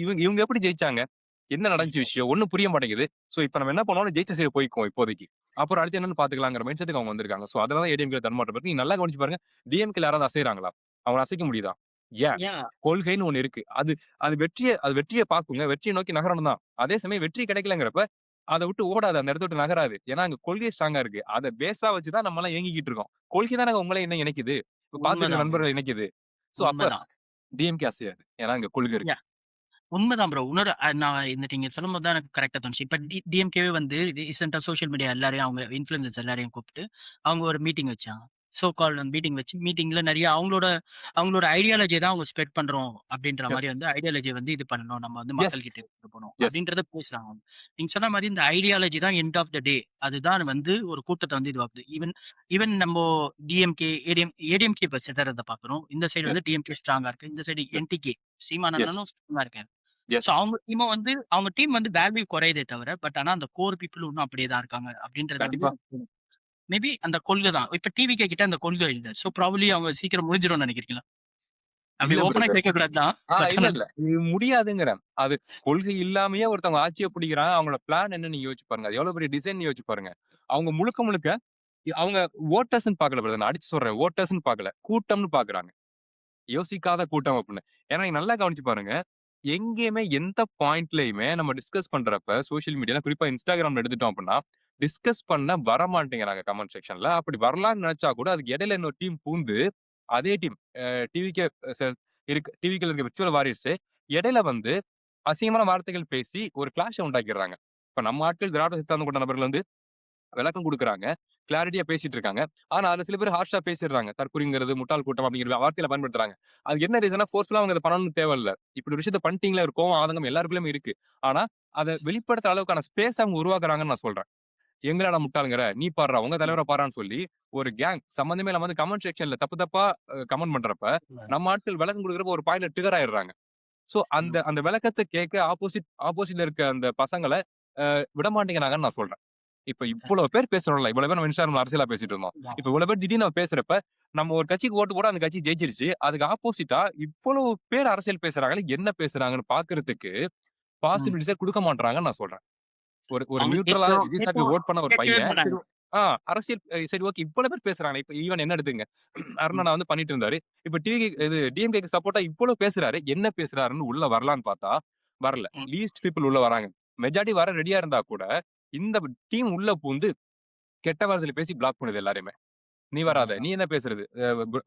S2: இவங்க இவங்க எப்படி ஜெயிச்சாங்க? என்ன நடந்துச்சு
S1: ம்.
S2: விஷயம்? ஒண்ணும் புரிய மாட்டேங்குது. சோ இப்ப நம்ம என்ன பண்ணுவோம்னா ஜெயிச்ச சைடு போய்க்குவோம் இப்போதைக்கு. அப்புறம் அடுத்து என்னன்னு பாத்துக்கலாங்கிற மைண்ட் செட்க்கு அவங்க வந்திருக்காங்க. சோ அதனால தான் ஏடிஎம்கே தடுமாற்றம் இருக்கு. நீங்க நல்லா கவனிச்சு பாருங்க. டிஎம்கேல யாராவது அசைறாங்களா? அவங்கள அசைக்க முடியுதா? ஏன்?
S1: யாஹ்!
S2: கொள்கைன்னு ஒண்ணு இருக்கு. அது அது வெற்றிய பாக்குங்க. வெற்றிய நோக்கி நகரணும் தான். அதே சமயம் வெற்றி கிடைக்கலங்கிறப்ப, அத விட்டு ஓடாது. அந்த இடத்த விட்டு நகராது. ஏன்னா அங்க கொள்கை ஸ்ட்ராங்கா இருக்கு. அத பேஸா வச்சு தான் நம்மலாம் இயங்கிக்கிட்டு இருக்கோம். கொள்கை தானங்க உங்கள என்ன இணைக்குது. இப்ப பாத்துட்டு
S1: உண்மதான் ப்ரோ.
S2: நண்பர்கள இணைக்குது. சோ அப்ப
S1: உண்மதான்.
S2: டிஎம்கே அசையாது. ஏன்னா அங்க கொள்கை இருக்கு.
S1: யாஹ்! உண்மதான் ப்ரோ. இன்னொரு நான் இந்த நீங்க சொல்லும்போது தான் எனக்கு கரெக்ட்டா தோணுச்சு. இப்ப டிஎம்கேவே வந்து ரீசென்ட்டா சோசியல் மீடியா எல்லாரையும் அவங்க இன்ஃப்ளூயன்சர்ஸ் எல்லாரையும் கூப்பிட்டு, அவங்க ஒரு மீட்டிங் வச்சாங்க. சோ கால்ட் மீட்டிங் வச்சு, மீட்டிங்ல நெறைய அவங்களோட அவங்களோட ஐடியாலஜிய தான் அவங்க ஸ்ப்ரெட் பண்றோம் அப்படின்ற
S2: எஸ்.
S1: மாரி வந்து ஐடியாலஜிய வந்து இது பண்ணணும். நம்ம வந்து
S2: எஸ்.
S1: மக்கள் கிட்ட கொண்டு போணும்.
S2: எஸ்.
S1: அப்படின்றத பேசுறாங்க. நீங்க சொன்ன மாரி இந்த ஐடியாலஜி தான் எண்ட் ஆஃப் த டே. அதுதான் வந்து ஒரு கூட்டத்த வந்து இதுவாக்குது. ஈவன் ஈவன் நம்போ டிஎம்கே, ஏடிஎம்கே இப்ப சிதறத பார்க்குறோம். இந்த சைடு
S2: எஸ்.
S1: வந்து டிஎம்கே ஸ்ட்ராங்கா இருக்கு. இந்த சைடு
S2: எஸ்.
S1: என்டிகே சீமான்
S2: எஸ்.
S1: அண்ணனும் ஸ்ட்ராங்கா இருக்காரு. So
S2: yes.
S1: அவங்க டீம் வந்து வேல்யூ குறையுதே தவிர, பட் ஆனா அந்த கோர் பீப்பிள் இன்னும் அப்படியே தான் இருக்காங்க. அப்படின்றது வந்து
S2: கண்டிப்பா.
S1: எனக்கு தோணுது. மேபி அந்த கொள்கை தான். இப்ப டிவிகே கிட்ட அந்த கொள்கை இல்ல. சோ ப்ராபபிலி அவங்க சீக்கிரம் முடிஞ்சிரும்னு நினைக்கிறீங்களா? அப்படி
S2: இல்ல
S1: ஓப்பனா
S2: பிரதர்.
S1: கேட்கக்கூடாது தான். பட்
S2: இல்ல,
S1: ஆனா
S2: இல்ல. இது முடியாதுங்கிறேன். அது கொள்கை இல்லாமயே ஒருத்தவங்க ஆட்சிய பிடிக்கிறாங்க. அவங்களோட பிளான் என்னன்னு நீங்க யோசிச்சு பாருங்க. அது எவ்வளவு பெரிய டிசைன் யோசிச்சு பாருங்க. அவங்க முழுக்க முழுக்க அவங்க வோட்டர்ஸ்ன்னு பார்க்கல பிரதர். நான் அடிச்சு சொல்றேன். வோட்டர்ஸ்ன்னு பார்க்கல. கூட்டம்ன்னு பார்க்குறாங்க. யோசிக்காத கூட்டம் அப்படின்னு. ஏன்னா நீங்க நல்லா கவனிச்சு பாருங்க. எங்கேயுமே எந்த பாயிண்ட்லயுமே நம்ம டிஸ்கஸ் பண்றப்ப சோசியல் மீடியால குறிப்பா Instagramல எடுத்துட்டோம் அப்படின்னா, டிஸ்கஸ் பண்ண வரமாட்டேங்கிறாங்க கமெண்ட் செக்ஷன்ல. அப்படி வரலாம்னு நினைச்சா கூட அதுக்கு இடையில இன்னொரு டீம் பூந்து, அதே டீம் டிவிகே டிவிக்கேல இருக்க விர்ச்சுவல் வாரியர்ஸே இடையில வந்து அசிங்கமான வார்த்தைகள் பேசி ஒரு கிளாஷ உண்டாக்கிடுறாங்க. இப்ப நம்ம ஆட்கள் திராவிட சித்தாந்தம் கொண்ட நபர்கள் வந்து விளக்கம் குடுக்குறாங்க. கிளாரிட்டியா பேசிட்டு இருக்காங்க. ஆனா, அதுல சில பேர் ஹார்ஷா பேசிடுறாங்க. தற்குறிங்கிறது, முட்டாள் கூட்டம் அப்படிங்கிற வார்த்தையில பயன்படுத்துறாங்க. அதுக்கு என்ன ரீசன்னா, ஃபோர்ஸ்ஃபுல்லா அவங்க அத பண்ணணும்னு தேவையில்ல. இப்படி ஒரு விஷயத்த பண்ணிட்டீங்களே, ஒரு கோவம், ஆதங்கம் எல்லாருக்குள்ளயுமே இருக்கு. ஆனா, அத வெளிப்படுத்துற அளவுக்கான ஸ்பேஸ் அவங்க உருவாக்குறாங்கன்னு நான் சொல்றேன். எங்கடாடா முட்டாள்ங்கிற? நீ பார்றா, உங்க தலைவர பார்றான்னு சொல்லி, ஒரு கேங் சம்மந்தமே இல்லாம வந்து கமெண்ட் செக்ஷன்ல தப்பு தப்பா கமெண்ட் பண்றப்ப, நம்ம ஆட்கள் விளக்கம் குடுக்குறப்ப ஒரு பாயிண்ட்ல ட்ரிகர் ஆயிடுறாங்க. சோ, அந்த அந்த விளக்கத்த கேட்க ஆப்போசிட்ல இருக்க அந்த பசங்கள விடமாட்டேங்கிறாங்கன்னு நான் சொல்றேன். இப்ப இவ்வளவு பேர் பேசுறோம்ல, இவ்வளவு பேர் நம்ம Instagramல அரசியலா பேசிட்டு இருந்தோம். இப்ப இவ்வளவு பேர் திடீர்னு நம்ம பேசுறப்ப, நம்ம ஒரு கட்சிக்கு ஓட்டு போட்டா அந்த கட்சி ஜெயிச்சிருச்சு. அதுக்கு ஆப்போசிட்டா இவ்வளவு பேர் அரசியல் பேசுறாங்களே, என்ன பேசுறாங்கன்னு பாக்குறதுக்கு
S1: ம்.
S2: பாசிபிலிட்டிஸே குடுக்க மாட்றாங்கன்னு நான் சொல்றேன். ஒரு ஒரு
S1: அவங்க
S2: நியூட்ரலா
S1: கேட்கவும்
S2: விஜய்
S1: கேட்கவும்
S2: ஓட் பண்ண ஒரு
S1: கேட்கவே
S2: பையன்,
S1: மாட்டாங்க.
S2: சரி ஆ அரசியல் சரி ஓகே இவ்வளவு பேர் பேசுறாங்களே, இப்ப ஈவன் என்ன எடுத்துங்க.
S1: ம்.
S2: அருணண்ணா வந்து பண்ணிட்டு இருந்தாரு. இப்ப இது டிஎம்கேக்கு சப்போர்ட்டா இவ்வளவு பேசுறாரு. என்ன பேசுறாருன்னு உள்ள வரலான்னு பார்த்தா, வரல.
S1: ம்.
S2: லீஸ்ட் பீப்பிள் உள்ள வராங்க. மெஜாரிட்டி வர ரெடியா இருந்தா கூட, இந்த டீம் உள்ள பூந்து கெட்ட வார்த்தையில பேசி பிளாக் பண்ணுது எல்லாரையுமே. "நீ வராத. நீ
S1: உண்மதான்.
S2: என்ன பேசுறது?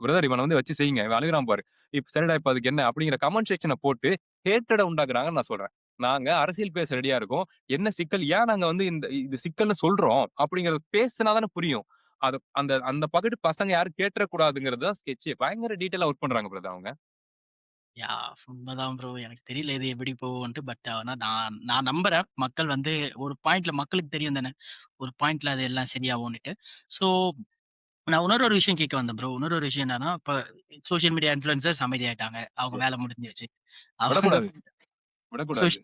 S2: பிரதர் இவன வந்து வச்சு செய்யுங்க. இவன் அழுகுறான் பாரு. இப்ப சரிடா இப்ப அதுக்கு என்ன?" அப்படிங்கிற கமெண்ட் செக்ஷன போட்டு ஹேட்ரட உண்டாக்குறாங்கன்னு நான் சொல்றேன். நாங்க அரசியல் பேச ரெடியா இருக்கோம். என்ன சிக்கல்? ஏன் நாங்க வந்து இது சிக்கல்னு சொல்றோம்? அப்படிங்கிறது பேசுனா தானே புரியும். அது அந்த அந்த பகட்டு பசங்க யாரும் கேட்டுற கூடாதுங்கிறது தான் ஸ்கெட்ச்சே. பயங்கர டீட்டெயிலா ஒர்க் பண்றாங்க பிரதர் அவங்க.
S1: உண்மதான் ப்ரோ. எனக்கு தெரியல இது எப்படி போகுன்ட்டு. பட் ஆனா நான் நான் நம்புறேன். மக்கள் வந்து ஒரு பாயிண்ட்ல மக்களுக்கு தெரியும் தானே. ஒரு பாயிண்ட்ல அது எல்லாம் சரியாகும்ன்னுட்டு. ஸோ நான் இன்னொரு ஒரு விஷயம் கேட்க வந்தேன் ப்ரோ. இன்னொரு ஒரு விஷயம் என்னன்னா, இப்ப சோசியல் மீடியா இன்ஃப்ளூயன்சர்ஸ் அமைதியாயிட்டாங்க. அவங்க
S2: எஸ்.
S1: வேலை முடிஞ்சிருச்சு. அவங்க
S2: விடக்கூடாது. விடக்கூடாது.
S1: சோஷ்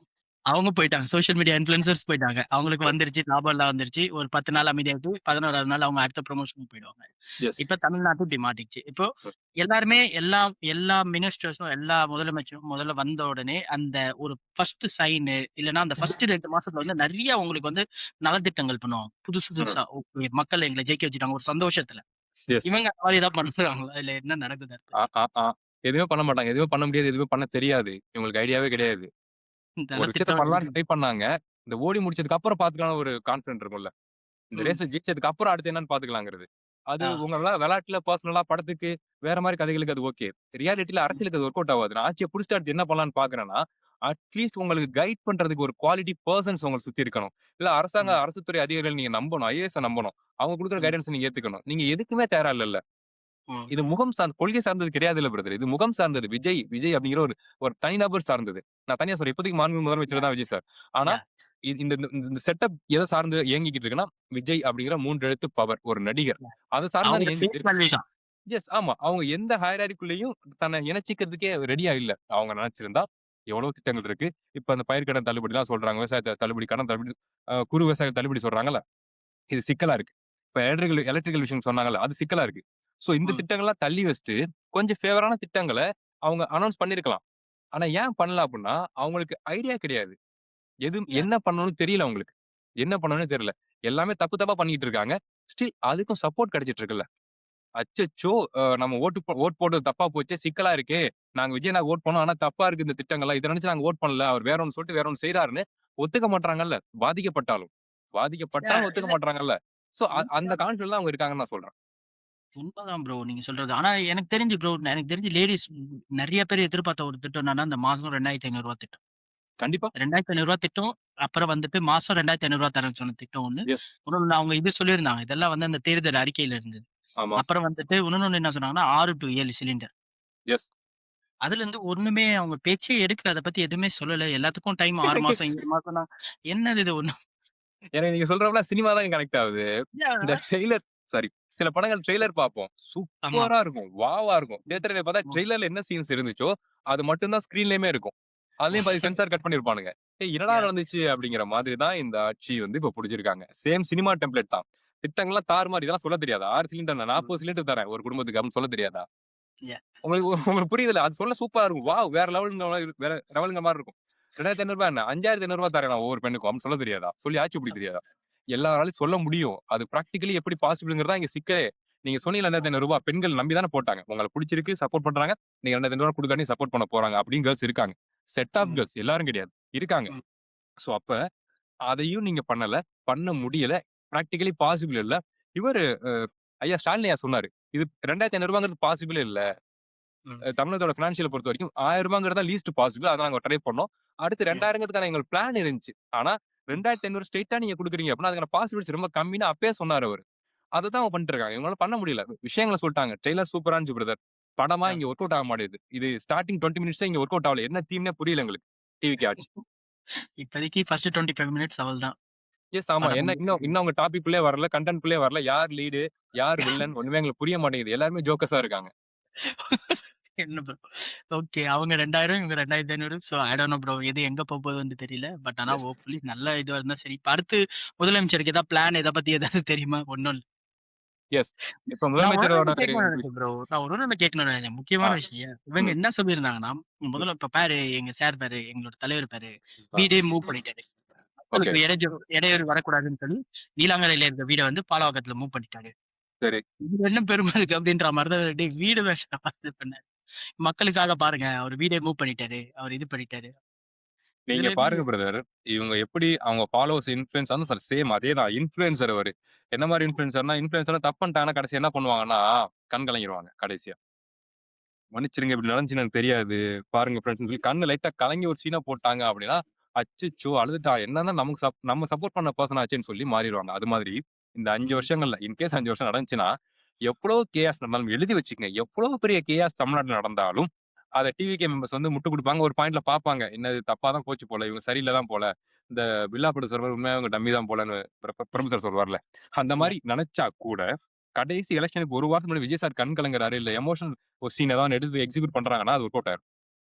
S1: அவங்க போயிட்டாங்க. சோசியல் மீடியா இன்ஃப்ளூயன்சர்ஸ் போயிட்டாங்க. அவங்களுக்கு
S2: எஸ்,
S1: வந்துருச்சு, லாபம்லாம் வந்துருச்சு. ஒரு 10 நாள் அமைதியாயிட்டு 11வது நாள் அவங்க அடுத்த ப்ரமோஷனுக்கு போயிடுவாங்க.
S2: எஸ்.
S1: இப்ப தமிழ்நாட்டும் இப்படி மாட்டிக்கிச்சு. இப்போ எல்லாருமே எல்லா எல்லா மினிஸ்டர்ஸும், எல்லா முதலமைச்சரும் முதல்ல வந்த உடனே அந்த ஒரு ஃபர்ஸ்ட் சைனு இல்லன்னா அந்த ஃபர்ஸ்ட் 2 மாசத்துல வந்து நெறைய உங்களுக்கு வந்து நலத்திட்டங்கள் பண்ணுவாங்க. புதுசு
S2: ம்.
S1: புதுசா ஓகே மக்கள் எங்கள ஜெயிக்க வச்சுட்டாங்க ஒரு சந்தோஷத்துல.
S2: எஸ்.
S1: இவங்க அந்த மாரி ஏதாவது பண்றாங்களா? இல்ல என்ன நடக்குது அத
S2: ஆ,
S1: பத்தி?
S2: ஆ, ஆ. எதுவுமே பண்ண மாட்டாங்க. எதுவுமே பண்ண முடியாது. எதுவுமே பண்ண தெரியாது. இவங்களுக்கு ஐடியாவே கிடையாது. ஒரு விஷயத்த
S1: நலத்திட்டம்
S2: பண்ணலாம்னு ட்ரை பண்ணாங்க. இந்த ஓடி முடிச்சதுக்கு அப்புறம் பார்த்துக்கலாம்னு ஒரு கான்ஃபிடென்ட் இருக்கும்ல. இந்த
S1: ம்.
S2: ரேஸ்ல ஜெயிச்சதுக்கு அப்புறம் அடுத்து என்னன்னு பார்த்துக்கலாங்கிறது. அது
S1: ஆ.
S2: உங்க விளையாட்டுல, பர்சனலா, படத்துக்கு, வேற மாரி கதைகளுக்கு அது ஓகே. ரியாலிட்டில அரசியலுக்கு அது வொர்க் அவுட் ஆவாது. நான் ஆட்சிய புடிச்சுட்டு அடுத்து என்ன பண்ணலாம்னு பார்க்கிறேன்னா, அட்லீஸ்ட் உங்களுக்கு கைட் பண்றதுக்கு ஒரு குவாலிட்டி பெர்சன்ஸ் உங்கள சுத்தி இருக்கணும். இல்ல
S1: ம்.
S2: அரசு துறை அதிகாரிகள் நீங்க நம்பணும். ஐஏஎஸ்ஸ நம்பணும். அவங்க குடுக்குற
S1: ம்.
S2: கைடன்ஸ நீங்க ஏத்துக்கணும். நீங்க எதுக்குமே தயாரா இல்லல்ல.
S1: ம்.
S2: இது முகம் சார்ந்த கொள்கை சார்ந்தது கிடையாதுல்ல பிரதர். இது முகம் சார்ந்தது. விஜய் விஜய் அப்படிங்கிற ஒரு ஒரு தனிநபர் சார்ந்தது. நான் தனியா சொல்றேன். இப்போதைக்கு மாண்புமிகு முதலமைச்சர்
S1: யாஹ்!
S2: தான் விஜய் சார். ஆனா,
S1: யாஹ்!
S2: இந்த இந்த இந்த செட்டப் எத சார்ந்து இயங்கிக்கிட்டு இருக்குன்னா, விஜய் அப்படிங்கிற 3 எழுத்து பவர். ஒரு நடிகர்.
S1: யாஹ்!
S2: அத சார்ந்து தானே
S1: அவங்க
S2: இயங்கிட்டு
S1: ஃபேஸ்
S2: இருக்கு.
S1: வேல்யூ தான்.
S2: எஸ், ஆமா. அவங்க எந்த ஹையரார்க்கிக்குள்ளயும் தன்னை இணைச்சுக்கிறதுக்கே ரெடியா இல்ல. அவங்க நினைச்சிருந்தா எவ்வளவோ திட்டங்கள் இருக்கு. இப்ப அந்த பயிர்க்கடன் தள்ளுபடிலாம் சொல்றாங்க. விவசாயத்த தள்ளுபடி, கடன் தள்ளுபடி, குறு விவசாய தள்ளுபடி சொல்றாங்கல்ல. இது சிக்கலா இருக்கு. இப்ப எலக்ட்ரிக்கல் விஷயம் சொன்னாங்கல்ல, அது சிக்கலா இருக்கு. சோ இந்த
S1: ம்.
S2: திட்டங்கள்லாம் தள்ளி வச்சுட்டு, கொஞ்சம் ஃபேவரான திட்டங்கள அவங்க அனவுன்ஸ் பண்ணியிருக்கலாம். ஆனா ஏன் பண்ணல அப்டின்னா, அவங்களுக்கு ஐடியா கிடையாது.
S1: யாஹ்!
S2: என்ன பண்ணணும்னு தெரியல அவங்களுக்கு. என்ன பண்ணணும்னே தெரியல. எல்லாமே தப்பு தப்பா பண்ணிட்டு இருக்காங்க. ஸ்டில் அதுக்கும் சப்போர்ட் கிடைச்சிட்டு இருக்குல்ல. அச்சச்சோ! நம்ம ஓட் போட்டது தப்பா போச்சே! சிக்கலா இருக்கே! நாங்க விஜய் அண்ணாக்கு ஓட் பண்ணோம். ஆனா தப்பா இருக்கு இந்த திட்டங்கள்லாம். இத நினைச்சு நாங்க ஓட் பண்ணல. அவர் வேற ஒண்ணு சொல்லிட்டு வேற ஒண்ணு செய்றாருன்னு ஒத்துக்க மாட்றாங்கல்ல. பாதிக்கப்பட்டாலும். பாதிக்கப்பட்டாலும் ஒத்துக்க
S1: இல்ல
S2: மாட்றாங்கல்ல. சோ அந்த
S1: உண்மைதான்
S2: கான்ஃபிடன்ட்ல தான் அவங்க இருக்காங்கன்னு நான் சொல்றேன்.
S1: உண்மதான் ப்ரோ நீங்க சொல்றது. ஆனா எனக்கு தெரிஞ்சு ப்ரோ எனக்கு தெரிஞ்சு லேடீஸ் நெறைய பேர் எதிர்பார்த்த ஒரு திட்டம் என்னன்னா, இந்த மாசம் ரூ. 2,500 திட்டம்.
S2: கண்டிப்பா.
S1: ரூ. 2,500 திட்டம். அப்புறம் வந்துட்டு மாசம் ரூ. 2,500 தரேன்னு சொன்ன திட்டம் ஒண்ணு.
S2: எஸ்.
S1: இன்னொன்னு அவங்க இது சொல்லியிருந்தாங்க. இதெல்லாம் வந்து அந்த தேர்தல் அறிக்கையில இருந்தது.
S2: ஆமா.
S1: அப்புறம் வந்துட்டு இன்னொன்னு என்ன சொன்னாங்கன்னா, 6 டூ 7 சிலிண்டர்.
S2: எஸ்.
S1: அதுலருந்து ஒண்ணுமே அவங்க பேச்சே எடுக்கல. அத பத்தி எதுவுமே சொல்லல. எல்லாத்துக்கும் டைம் 6 மாசம், 7 மாசம்னா என்னது இது ஒண்ணும்
S2: எனக்கு நீங்க சொல்றப்பலாம் சினிமா தான் கனெக்ட் ஆகுது. இந்த ட்ரெய்லர் சாரி சில படங்கள் ட்ரெய்லர் பார்ப்போம்.
S1: ஆமா.
S2: சூப்பரா இருக்கும். வாவா இருக்கும். தியேட்டர்ல பார்த்தா
S1: ம்.
S2: ட்ரெய்லர்ல என்ன சீன்ஸ் இருந்துச்சோ, அது மட்டும் தான் ஸ்க்ரீன்லயுமே இருக்கும். அதுலயும் பாதி சென்சார் கட் பண்ணியிருப்பானுங்க. "ஏய் என்னடா
S1: யாஹ்!
S2: நடந்துச்சு?" அப்படிங்கிற மாதிரி தான் இந்த ஆட்சி வந்து இப்ப புடிச்சிருக்காங்க. சேம் சினிமா டெம்ப்ளேட் தான். திட்டங்கள்லாம் தாறுமாறு. இதெல்லாம் சொல்ல தெரியாதா? 6 சிலிண்டர் 40 சிலிண்டர் தரேன் ஒரு குடும்பத்துக்கு அப்படின்னு சொல்ல தெரியாதா?
S1: யாஹ்!
S2: உங்களுக்கு புரியுதுல்ல? அது சொல்ல சூப்பரா இருக்கும். வாவ்! வேற லெவல்ங்கிற மாரி வேற லெவல்ங்கிற மாரி இருக்கும். ரூ. 2,500 என்ன? ரூ. 5,500 தரேன் நான் ஒவ்வொரு பெண்ணுக்கும் அப்படின்னு சொல்ல தெரியாதா? சொல்லி ஆட்சி புடிக்க தெரியாதா? எல்லாராலயும் சொல்ல முடியும். அது பிராக்டிகலி எப்படி பாசிபிள்ங்கிறது தான் இங்க சிக்கலே. நீங்க சொன்னீங்கல்ல ரூ. 2,500 பெண்கள் நம்பி தானே போட்டாங்க. உங்கள புடிச்சிருக்கு, சப்போர்ட் பண்றாங்க. நீங்க ரூ. 2,500 குடுக்காட்டி சப்போர்ட் பண்ண போறாங்க அப்படின்னு கேர்ல்ஸ் இருக்காங்க. செட் ஆஃப்
S1: ம்.
S2: கேர்ல்ஸ் எல்லாரும் கிடையாது. இருக்காங்க.
S1: ம்.
S2: சோ அப்ப அதையும் நீங்க பண்ணல. பண்ண முடியல. பிராக்டிகலி பாசிபிள் இல்ல. இவரு ஐயா ஸ்டாலின் ஐயா சொன்னாரு. இது ரூ. 2,500ங்கிறது பாசிபிளே இல்ல.
S1: ம்.
S2: தமிழகத்தோட பினான்சியல பொறுத்தவரைக்கும் ரூ. 1000ங்கிறது தான் லீஸ்ட் பாசிபிள். அத நாங்க ட்ரை பண்ணோம். அடுத்து
S1: யாஹ்!
S2: 2000ங்கிறதுக்கான எங்க பிளான் இருந்துச்சு. ஆனா
S1: ம்.
S2: 2,500 ஸ்ட்ரெய்ட்டா நீங்க குடுக்குறீங்க அப்படின்னா, அதுக்கான பாசிபிலிட்டிஸ் ரொம்ப கம்மின்னு அப்பயே சொன்னாரு அவரு. அததான் அவங்க பண்ணிட்டு இருக்காங்க. இவங்களால பண்ண முடியல. விஷயங்கள சொல்ட்டாங்க. ட்ரெய்லர் சூப்பரா இருந்துச்சு பிரதர். படமா
S1: யாஹ்!
S2: இங்க வொர்க் அவுட் ஆக மாட்டேங்குது. இது ஸ்டார்ட்டிங் 20 மினிட்ஸே இங்க வொர்க் அவுட் ஆவல. என்ன தீம்னே புரியல எங்களுக்கு. டிவிகே ஆட்சி.
S1: இப்போதைக்கு ஃபர்ஸ்ட் 25 மினிட்ஸ் அவள்தான்.
S2: எஸ், ஆமா.
S1: படம்
S2: என்ன இன்னும் இன்னும் அவங்க டாபிக்குள்ளயே வரல. கன்டென்ட்குள்ளயே வரல. யார் லீடு? யார் வில்லன்? ஒண்ணுமே எங்களுக்கு புரிய மாட்டேங்குது. எல்லாருமே ஜோக்கர்ஸா இருக்காங்க.
S1: என்ன ப்ரோ? ஓகே. அவங்க 2000 இவங்க 2,500 so I don't know bro. எது எங்க போப்போதுன்னு தெரியல. பட் ஆனா
S2: எஸ்,
S1: ஹோப்ஃபுல்லி நல்ல இதுவா இருந்தா சரி. இப்ப அடுத்து முதலமைச்சருக்கு ஏதாவது பிளான் இத பத்தி ஏதாவது தெரியுமா? ஒண்ணும் இல்ல.
S2: எஸ். இப்ப
S1: நான் ஒரு
S2: முதலமைச்சரோட
S1: ஒண்ணு கேட்கணும்னு நெனச்சேன் ப்ரோ. நான் ஒரு ஒண்ணு கேட்கணும்னு நெனச்சேன்.
S2: ஆ,
S1: முக்கியமான விஷயம். இவங்க
S2: ம்,
S1: என்ன சொல்லியிருந்தாங்கன்னா,
S2: ம்,
S1: முதல்ல இப்ப பாரு எங்க சார் பாரு, எங்களோட தலைவர் பாரு,
S2: ஆ.
S1: வீடே மூவ் பண்ணிட்டாரு.
S2: ஓகே.
S1: மக்களுக்கு இடையூறு வரக்கூடாதுன்னு சொல்லி, நீலாங்கரையில இருக்க வீட வந்து பாலவாக்கத்துல மூவ் பண்ணிட்டாரு.
S2: சரி.
S1: இதுல என்ன பெருமை இருக்கு அப்படின்ற மாரி தான் டேய் வீடு வேண்டாம் இது பண்ண. மக்களுக்காக பாருங்க. அவரு வீடே மூவ் பண்ணிட்டாரு. அவரு இது பண்ணிட்டாரு.
S2: நீங்க
S1: இதுல எப்படி
S2: பாருங்க பிரதர். இவங்க எப்படி அவங்க ஃபாலோவர்ஸ் இன்ஃப்ளூயன்ஸ் வந்து சேம் அதேதான். இன்ஃப்ளூயன்சர் அவரு. என்ன மாரி இன்ஃப்ளூயன்சர்னா, இன்ஃப்ளூயன்சர்லாம் தப்பு பண்ணிட்டாங்கன்னா, கடைசியா என்ன பண்ணுவாங்கன்னா, கண் கலங்கிருவாங்க கடைசியா. மன்னிச்சிடுங்க இப்படி நடந்துச்சுன்னு எனக்கு தெரியாது. பாருங்க ஃபிரெண்ட்ஸ்ன்னு சொல்லி கண்ணு லைட்டா கலங்கி ஒரு சீன போட்டாங்க அப்படின்னா, அச்சச்சோ! அழுதுட்டா. என்னதான் நமக்கு நம்ம சப்போர்ட் பண்ண பெர்சன் ஆச்சேன்னு சொல்லி மாறிருவாங்க. அது மாதிரி இந்த 5
S1: ம்.
S2: வருஷங்கள்ல இன்கேஸ் 5 வருஷம் நடந்துச்சுன்னா, எவ்வளோ கேயாஸ் நடந்தாலும் எழுதி வச்சுக்கங்க. எவ்வளவு பெரிய கேயாஸ் தமிழ்நாட்டுல நடந்தாலும், அத டிவிகே மெம்பர்ஸ் வந்து முட்டு குடுப்பாங்க. ஒரு பாயிண்ட்ல பார்ப்பாங்க. என்னது தப்பா தான் போச்சு போல. இவங்க சரியில்ல தான் போல. இந்த பில்லா படம் சொல்வாரு உண்மையாவே இவங்க டம்மி தான் போலன்னு பிரபு சார் சொல்வார்ல. அந்த
S1: யா
S2: மாரி நெனச்சா கூட, கடைசி எலக்ஷனுக்கு 1 வாரத்துக்கு முன்னாடி விஜய் சார் கண் கலங்குறாரு. இல்ல எமோஷனல் ஒரு சீன் ஏதாவது எடுத்து எக்ஸிக்யூட் பண்றாங்கன்னா, அது வொர்க் அவுட் ஆயிரும்.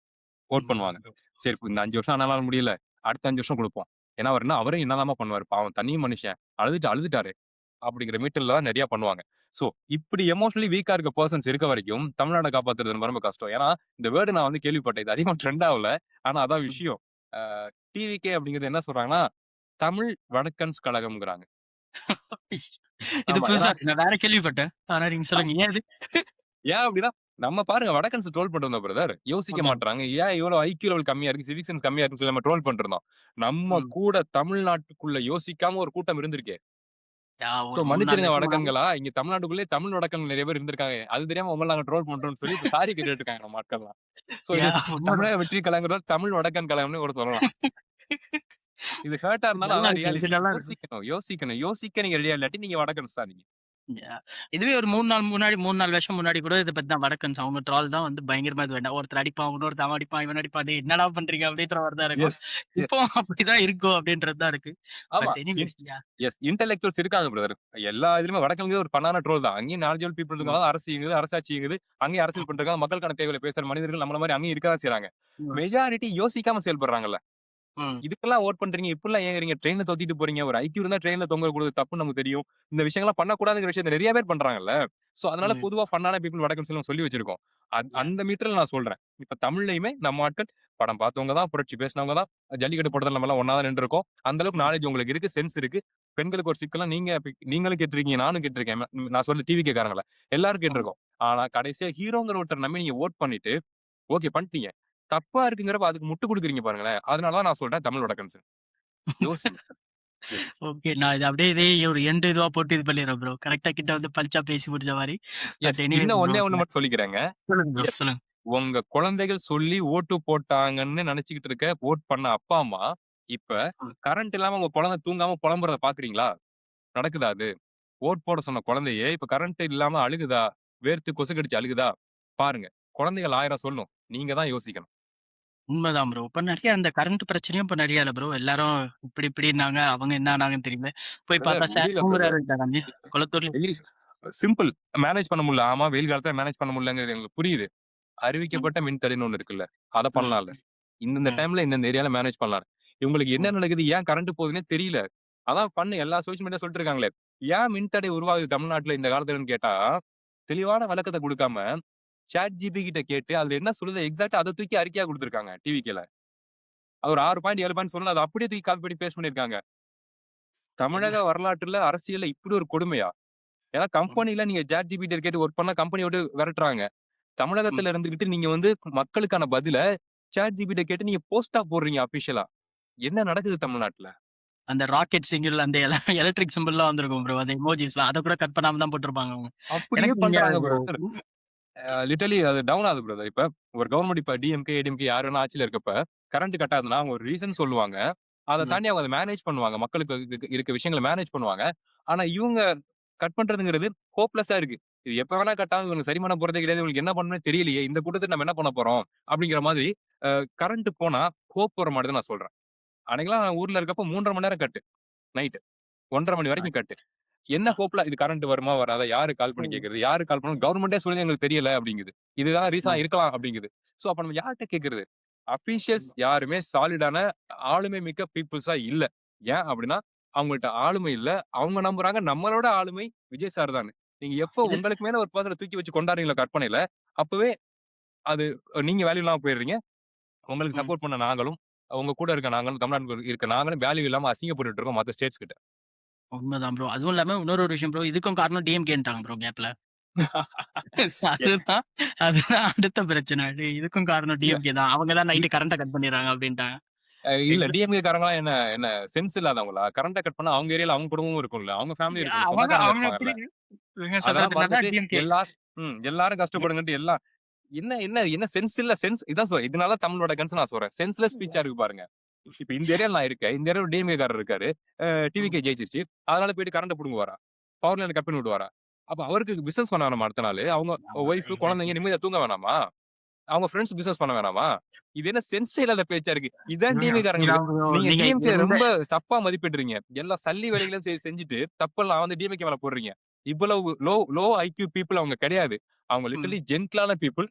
S2: வோட் பண்ணுவாங்க. சரி இந்த 5 வருஷம் ஆனாலும் முடியல. அடுத்த 5 வருஷம் குடுப்போம். ஏன்னா அவர் என்ன அவரும் என்னதாம்மா பண்ணுவாரு? பாவம் தனி மனுஷன். அழுதுட்டாரு. அப்படிங்கிற மீட்டர்ல தான் நெறைய பண்ணுவாங்க. சோ, இப்படி எமோஷனலி வீக்கா இருக்க பெர்சன்ஸ் இருக்க வரைக்கும், தமிழ்நாட காப்பாத்துறது ரொம்ப ரொம்ப கஷ்டம். ஏன்னா, இந்த வேர்ட் நான் வந்து கேள்விப்பட்டேன். இது அதிகமா ட்ரெண்ட் ஆகல. ஆனா அதான் விஷயம். ஆ டிவிகே அப்படிங்கிறது என்ன சொல்றாங்கன்னா, தமிழ் வடக்கன்ஸ் கழகம்ங்கிறாங்க.
S1: இது
S2: ஆமா. ஏன்னா
S1: புதுசா இருக்கு. நான் வேற கேள்விப்பட்டேன். ஆனா நீங்க சொல்லுங்க. ஏன் இது?
S2: ஏன் அப்படின்னா, நம்ம பாருங்க வடக்கன்ஸ் ட்ரோல் பண்ணிருந்தோம் பிரதர். யோசிக்க
S1: உண்ம.
S2: மாட்றாங்க. ஏன் இவ்வளவு ஐக்யூ லெவல் கம்மியா இருக்கு, சிவிக் சென்ஸ் கம்மியா இருக்குன்னு சொல்லி நம்ம ட்ரோல் பண்ணிருந்தோம். நம்ம
S1: ம்.
S2: கூட தமிழ்நாட்டுக்குள்ள யோசிக்காம ஒரு கூட்டம் இருந்திருக்கே. சோ
S1: ஒரு 3, 4
S2: மன்னிச்சிடுங்க
S1: வருஷம் முன்னாடி.
S2: வடக்கன்களா, இங்க தமிழ்நாட்டுக்குள்ளயே தமிழ் வடக்கன் நெறைய பேர் இருந்திருக்காங்க. அது தெரியாம உங்கள நாங்க ட்ரோல் பண்றோம்னு சொல்லி இப்ப சாரி கேட்டுட்டு இருக்காங்க நம்ம ஆட்கள்லாம். சோ இது
S1: தமிழ்
S2: தமிழக வெற்றி கழகம்ங்கிறது தமிழ் வடக்கன் கழகம்னு கூட சொல்லலாம். இது ஹர்ட்டா இருந்தாலும்
S1: நல்லா
S2: அதான்
S1: இருக்கு. இது
S2: ரியாலிட்டி.
S1: நல்லா இருக்கு.
S2: யோசிக்கணும். யோசிக்க நீங்க ரெடியா இல்லாட்டி நீங்க வடக்கன்ஸ் தான் நீங்க.
S1: இதுவே ஒரு 3 நாள் முன்னாடி 3, 4 வருஷம் முன்னாடி கூட இத பத்தி தான் வடக்கன்ஸ் அவங்க ட்ரால் தான் வந்து பயங்கரமா இது வேண்டாம். ஒருத்தர் அடிப்பான், இன்னொருத்தன் அவன் அடிப்பான், இவன் அடிப்பான். டேய் என்னடா பண்றீங்க? அப்படின்ற மாரி தான் இருக்கும்.
S2: எஸ். எஸ்.
S1: இப்போ அப்படிதான் இருக்கும் அப்படின்றது தான் இருக்கு.
S2: ஆமா.
S1: But anyways
S2: yes. இன்டலெக்சுவல்ஸ் இருக்காங்க பிரதர். எல்லா இதுலயுமே வடக்கன்ங்கிறது ஒரு பண்ணான ட்ரோல் தான். அங்கேயும் நாலெட்ஜபிள் பீப்பிள்
S1: ம்.
S2: இருக்காங்க. அரசு இயங்குது, அரசாட்சி இயங்குது. அங்கேயும் அரசியல் பண்றாங்க. மக்களுக்கான தேவைகள பேசுற மனிதர்கள் நம்மள மாரி அங்கேயும் இருக்க தான் செய்றாங்க.
S1: ம்.
S2: மெஜாரிட்டி யோசிக்காம செயல்படுறாங்கல்ல.
S1: ம்.
S2: இதுக்கெல்லாம் வோட் பண்றீங்க. இப்படிலாம் ஏங்குறீங்க. ட்ரெயின்ல தொத்திட்டு போறீங்க. ஒரு ஐக்யூ இருந்தா ட்ரெயின்ல தொங்க விடுறது தப்புன்னு நமக்கு தெரியும். இந்த விஷயங்கள்லாம் பண்ணக்கூடாதுங்கிற விஷயத்த நெறைய பேர் பண்றாங்கல்ல. சோ அதனால
S1: ம்.
S2: பொதுவா ஃபன்னான பீப்பிள் வடக்கன்ஸ் எல்லாம் சொல்லி வச்சிருக்கோம்.
S1: யா.
S2: அந்த மீட்டர்ல நான் சொல்றேன். இப்ப தமிழ்லயுமே நம்ம ஆட்கள் படம் பார்த்தவங்க தான், புரட்சி பேசினவங்க தான், ஜல்லிக்கட்டு போட்டதுல நம்மலாம் ஒண்ணா தான் நின்றுருக்கோம். அந்த அளவுக்கு
S1: ம்.
S2: நாலேட்ஜ் உங்களுக்கு இருக்கு, சென்ஸ் இருக்கு. பெண்களுக்கு ஒரு சிக்கல்னா நீங்களும் கேட்டுருக்கீங்க, நானும் கேட்டுருக்கேன். நான் சொல்ல டிவி கேக்காரங்கள. எல்லாரும்
S1: ம்.
S2: கேட்டுருக்கோம். ஆனா கடைசியா ஹீரோங்கிற ஒருத்தர நம்பி நீங்க வோட் பண்ணிட்டு, ஓகே பண்ணிட்டீங்க. தப்பா இருக்குங்கிறப்ப அதுக்கு முட்டு குடுக்குறீங்க பாருங்களேன். அதனால தான் நான் சொல்றேன் தமிழ் வடக்கன்ஸ். யோசிங்க. எஸ்.
S1: ஓகே. நான் இத அப்படியே இதே ஒரு எண்ட் இதுவா போட்டு இது பண்ணிடுறேன் ப்ரோ. கரெக்ட்டா கிட்ட வந்து பல்ச்சா பேசி முடிச்ச மாரி. But
S2: yes.
S1: எனிவேஸ்
S2: இன்னும்
S1: ப்ரோ.
S2: ஒண்ணே ஒண்ணு மட்டும் சொல்லிக்கிறேங்க.
S1: சொல்லுங்க ப்ரோ.
S2: எஸ்.
S1: சொல்லுங்க.
S2: உங்க குழந்தைகள் சொல்லி ஓட்டு போட்டாங்கன்னு நெனச்சுக்கிட்டு இருக்க, வோட் பண்ண அப்பா, அம்மா, இப்ப
S1: ம்.
S2: கரண்ட் இல்லாம உங்க குழந்தை தூங்காம புலம்புறத பார்க்கிறீங்களா? நடக்குதா அது? வோட் போட சொன்ன குழந்தையே, இப்ப கரண்ட் இல்லாம அழுகுதா? வேர்த்து கொசு கடிச்சு அழுகுதா? பாருங்க. குழந்தைகள் 1000 சொல்லும். நீங்க தான் யோசிக்கணும்.
S1: உண்மதான் ப்ரோ. இப்ப நெறைய அந்த கரண்ட் பிரச்சனையும் இப்ப நெறைய இல்ல ப்ரோ. எல்லாரும் இப்படி இப்படின்னாங்க. அவங்க என்ன ஆனாங்கன்னு தெரியல. போய்
S2: பிரதர்
S1: பார்த்தா சார்
S2: முடியல பிரதர்.
S1: தூங்குறாருன்ட்டாங்க. குளத்தூர்ல.
S2: வெயில் சிம்பிள். மேனேஜ் பண்ண முடியல. ஆமா, வெயில் காலத்துல மேனேஜ் பண்ண முடியலங்கிறது எங்களுக்கு புரியுது.
S1: ம்.
S2: அறிவிக்கப்பட்ட மின்தடைன்னு ஒண்ணு இருக்குல்ல. அத
S1: ம்.
S2: பண்ணலாம்ல. இந்தந்த
S1: ம்.
S2: டைம்ல இந்தந்த ஏரியால மேனேஜ் பண்ணலாம். இவங்களுக்கு என்ன
S1: ம்.
S2: நடக்குது? ஏன் கரண்ட் போகுதுன்னே தெரியல. அதான் பண்ணு எல்லா சோசியல் மீடியா சொல்லிட்டு இருக்காங்களே. ஏன் மின்தடை உருவாகுது தமிழ்நாட்டுல இந்த காலத்துலன்னு கேட்டா, தெளிவான விளக்கத்த குடுக்காம, ChatGPT கிட்ட கேட்டு அதுல என்ன சொல்லுதோ எக்ஸாக்ட்டா அத தூக்கி அறிக்கையா குடுத்திருக்காங்க டிவிக்கேல. அது ஒரு 6 பாயிண்ட் 7 பாயிண்ட் சொன்னா அத அப்படியே தூக்கி காப்பி பண்ணி பேஸ்ட் பண்ணியிருக்காங்க.
S1: என்ன?
S2: தமிழக வரலாற்றுல அரசியல்ல இப்படி ஒரு கொடுமையா? ஏன்னா
S1: ம்.
S2: கம்பெனில நீங்க ChatGPT கேட்டு ஒர்க் பண்ணா கம்பெனிய விட்டு விரட்டுறாங்க.
S1: ம்.
S2: தமிழகத்துல இருந்துகிட்டு நீங்க வந்து மக்களுக்கான பதில ChatGPT கேட்டு நீங்க போஸ்ட்டா போடுறீங்க அபிஷியலா. என்ன நடக்குது தமிழ்நாட்டுல?
S1: அந்த ராக்கெட் சிங்கிள் அந்த எலக்ட்ரிக் சிம்பிள்லாம் வந்திருக்கும் ப்ரோ. அந்த எமோஜிஸ்லாம். அத கூட கட் பண்ணாம தான் போட்டுருப்பாங்க அவங்க.
S2: அப்படியே
S1: எனக்கு இங்க
S2: பண்றாங்க
S1: அது
S2: பிரதர். லிட்டரலி அது டவுன் ஆகுது பிரதர். இப்ப ஒரு கவர்ன்மெண்ட் இப்ப டிஎம்கே, ஏடிஎம்கே யார் வேணா ஆட்சியில இருக்கப்ப, கரண்ட் கட் ஆகுதுன்னா அவங்க ஒரு ரீசன் சொல்லுவாங்க. அத
S1: ம்.
S2: தாண்டி அவங்க அத மேனேஜ் பண்ணுவாங்க. மக்களுக்கு இருக்க விஷயங்கள மேனேஜ் பண்ணுவாங்க. ஆனா இவங்க கட் பண்றதுங்கிறது ஹோப்லெஸ்ஸா இருக்கு. இது எப்ப வேணா கட் ஆகும். இவங்களுக்கு சரி பண்ண போறதே கிடையாது. இவங்களுக்கு என்ன பண்ணணும்னே தெரியலையே. இந்த கூட்டத்துல நம்ம என்ன பண்ண போறோம்? அப்படிங்கிற மாதிரி கரண்ட் போனா ஹோப் வர மாட்டேதுன்னு நான் சொல்றேன். அன்னைக்கெல்லாம் நான் ஊர்ல இருக்கப்ப 3 1/2 மணி நேரம் கட்டு. நைட் 1:30 மணி வரைக்கும் கட்டு. என்ன ஹோப்ல இது கரண்ட் வருமா? வராதா? யாரு கால் பண்ணி
S1: ம்.
S2: கேட்கிறது? யாரு கால் பண்ணணும்? கவர்ன்மென்ட்டே சொல்லுது எங்களுக்கு தெரியல அப்படிங்குது. இதுதான் ரீசனா
S1: ம்.
S2: இருக்கலாம் அப்படிங்குது. சோ அப்ப நம்ம யார்ட்ட கேட்கிறது? அபிஷியல்ஸ் யாருமே சாலிடான ஆளுமை மிக்க பீப்பிள்ஸா இல்ல. ஏன் அப்படின்னா, அவங்கள்ட்ட ஆளுமை இல்ல. அவங்க நம்புறாங்க நம்மளோட ஆளுமை விஜய் சார் தான்னு. நீங்க எப்போ
S1: இது
S2: உங்களுக்கு மேல ஒரு பெர்சன தூக்கி வச்சு கொண்டாடுறீங்களோ கற்பனையில, அப்பவே அது நீங்க வேல்யூ இல்லாம போயிடுறீங்க. உங்களுக்கு
S1: ம்.
S2: சப்போர்ட் பண்ண நாங்களும், உங்க கூட இருக்க நாங்களும், தமிழ்நாட்டுல இருக்க நாங்களும் வேல்யூ இல்லாம அசிங்கப்பட்டுட்டு இருக்கோம் மத்த ஸ்டேட்ஸ் கிட்ட.
S1: உண்மதான் ப்ரோ. அதுவும் இல்லாம இன்னொரு ஒரு விஷயம் ப்ரோ. இதுக்கும் காரணம் டிஎம்கேன்ட்டாங்க ப்ரோ கேப்ல. அதுதான் அதுதான் அடுத்த பிரச்சனை. இதுக்கும் காரணம் டிஎம்கே தான். அவங்க தான் நைட்டு கரண்ட்ட கட் பண்ணிடுறாங்க அப்டின்ட்டாங்க.
S2: இல்ல
S1: எங்க
S2: டிஎம்கே காரங்கலாம் என்ன என்ன சென்ஸ் இல்லாதவங்களா? கரண்ட்ட கட் பண்ணா அவங்க ஏரியால அவங்க குடும்பமும் இருக்கும்ல. அவங்க ஃபேமிலி இருக்கும்ல.
S1: அவங்க
S2: சொந்தக்காரங்க
S1: அவங்க எப்படி
S2: இருப்பாங்கல்ல.
S1: இவங்க
S2: அதெல்லாம்
S1: சொல்றதுனால தான்
S2: மறந்துட்டு
S1: டிஎம்கே.
S2: எல்லாரும் கஷ்டப்படுங்கன்ட்டு எல்லாம் என்ன என்ன என்ன சென்ஸ் இல்ல சென்ஸ் இதான் சொல்றேன். இதனால தமிழோட கன்ஸ் நான் சொல்றேன். சென்ஸ்லெஸ் ஸ்பீச்சா இருக்கு பாருங்க. இப்ப இந்த ஏரியால நான் இருக்கேன். இந்த ஏரியால டிஎம்கே காரர் இருக்காரு.
S1: ம்.
S2: டிவிகே ஜெயிச்சிருச்சு. அதனால போயிட்டு கரண்ட்ட புடுங்குவாரா? பவர் லைன கட் பண்ணி விடுவாரா? அப்ப அவருக்கு பிசினஸ் பண்ண வேணாமா அடுத்த நாளு? அவங்க
S1: ஆமா.
S2: Wife,
S1: exactly.
S2: குழந்தைங்க நிம்மதியா தூங்க வேணாமா? அவங்க ஃபிரெண்ட்ஸ் பிசினஸ் பண்ண வேணாமா? இது என்ன சென்ஸே இல்லாத பேச்சா இருக்கு. இதான்
S1: இவங்க
S2: டிஎம்கே காரங்களுக்கு.
S1: இதான் ப்ரோ
S2: நீங்க
S1: நீங்க
S2: டிஎம்கே
S1: எந்த
S2: ரொம்ப தப்பா மதிப்பிடுறீங்க. எல்லா சல்லி வேலைகளையும் செஞ்சுட்டு தப்பெல்லாம் வந்து டிஎம்கே மேல போடுறீங்க. இவ்வளவு லோ லோ ஐக்யூ பீப்பிள் அவங்க கிடையாது. அவங்க
S1: ம்.
S2: லிட்டரலி ஜென்டிலான பீப்பிள்.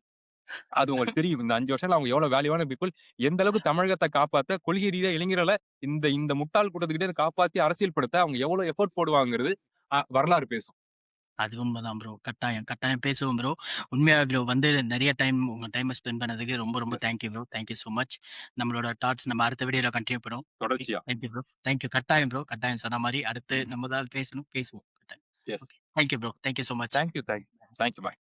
S2: அது உங்களுக்கு தெரியும். இந்த 5 வருஷத்துல அவங்க எவ்வளவு வேல்யூவான பீப்பிள். எந்த அளவுக்கு தமிழகத்த காப்பாத்த கொள்கை ரீதியா இளைஞர்கள இந்த இந்த முட்டாள் கூட்டத்துக்கிட்ட இருந்து காப்பாத்தி அரசியல் படுத்த அவங்க எவ்வளவு எஃபோர்ட் போடுவாங்கிறது வரலாறு பேசும்.
S1: அது உண்மதான் ப்ரோ. கட்டாயம், கட்டாயம் பேசுவோம் ப்ரோ. உண்மையா ப்ரோ வந்து நெறைய டைம் உங்க டைம ஸ்பெண்ட் பண்ணதுக்கு ரொம்ப ரொம்ப
S2: yes.
S1: Thank you bro. Thank you so much. நம்மளோட டாட்ஸ் நம்ம அடுத்த வீடியோல கன்டின்யூ பண்ணுவோம். ஓகே.
S2: தொடர்ச்சியா.
S1: Thank you bro. Thank you. கட்டாயம் ப்ரோ. கட்டாயம் சொன்ன மாரி அடுத்து நம்ம ஏதாவது பேசணும், பேசுவோம். கட்டாயம்.
S2: Yes.
S1: Okay. Thank you bro. Thank you so much.
S2: Thank you. Thank you. Bye.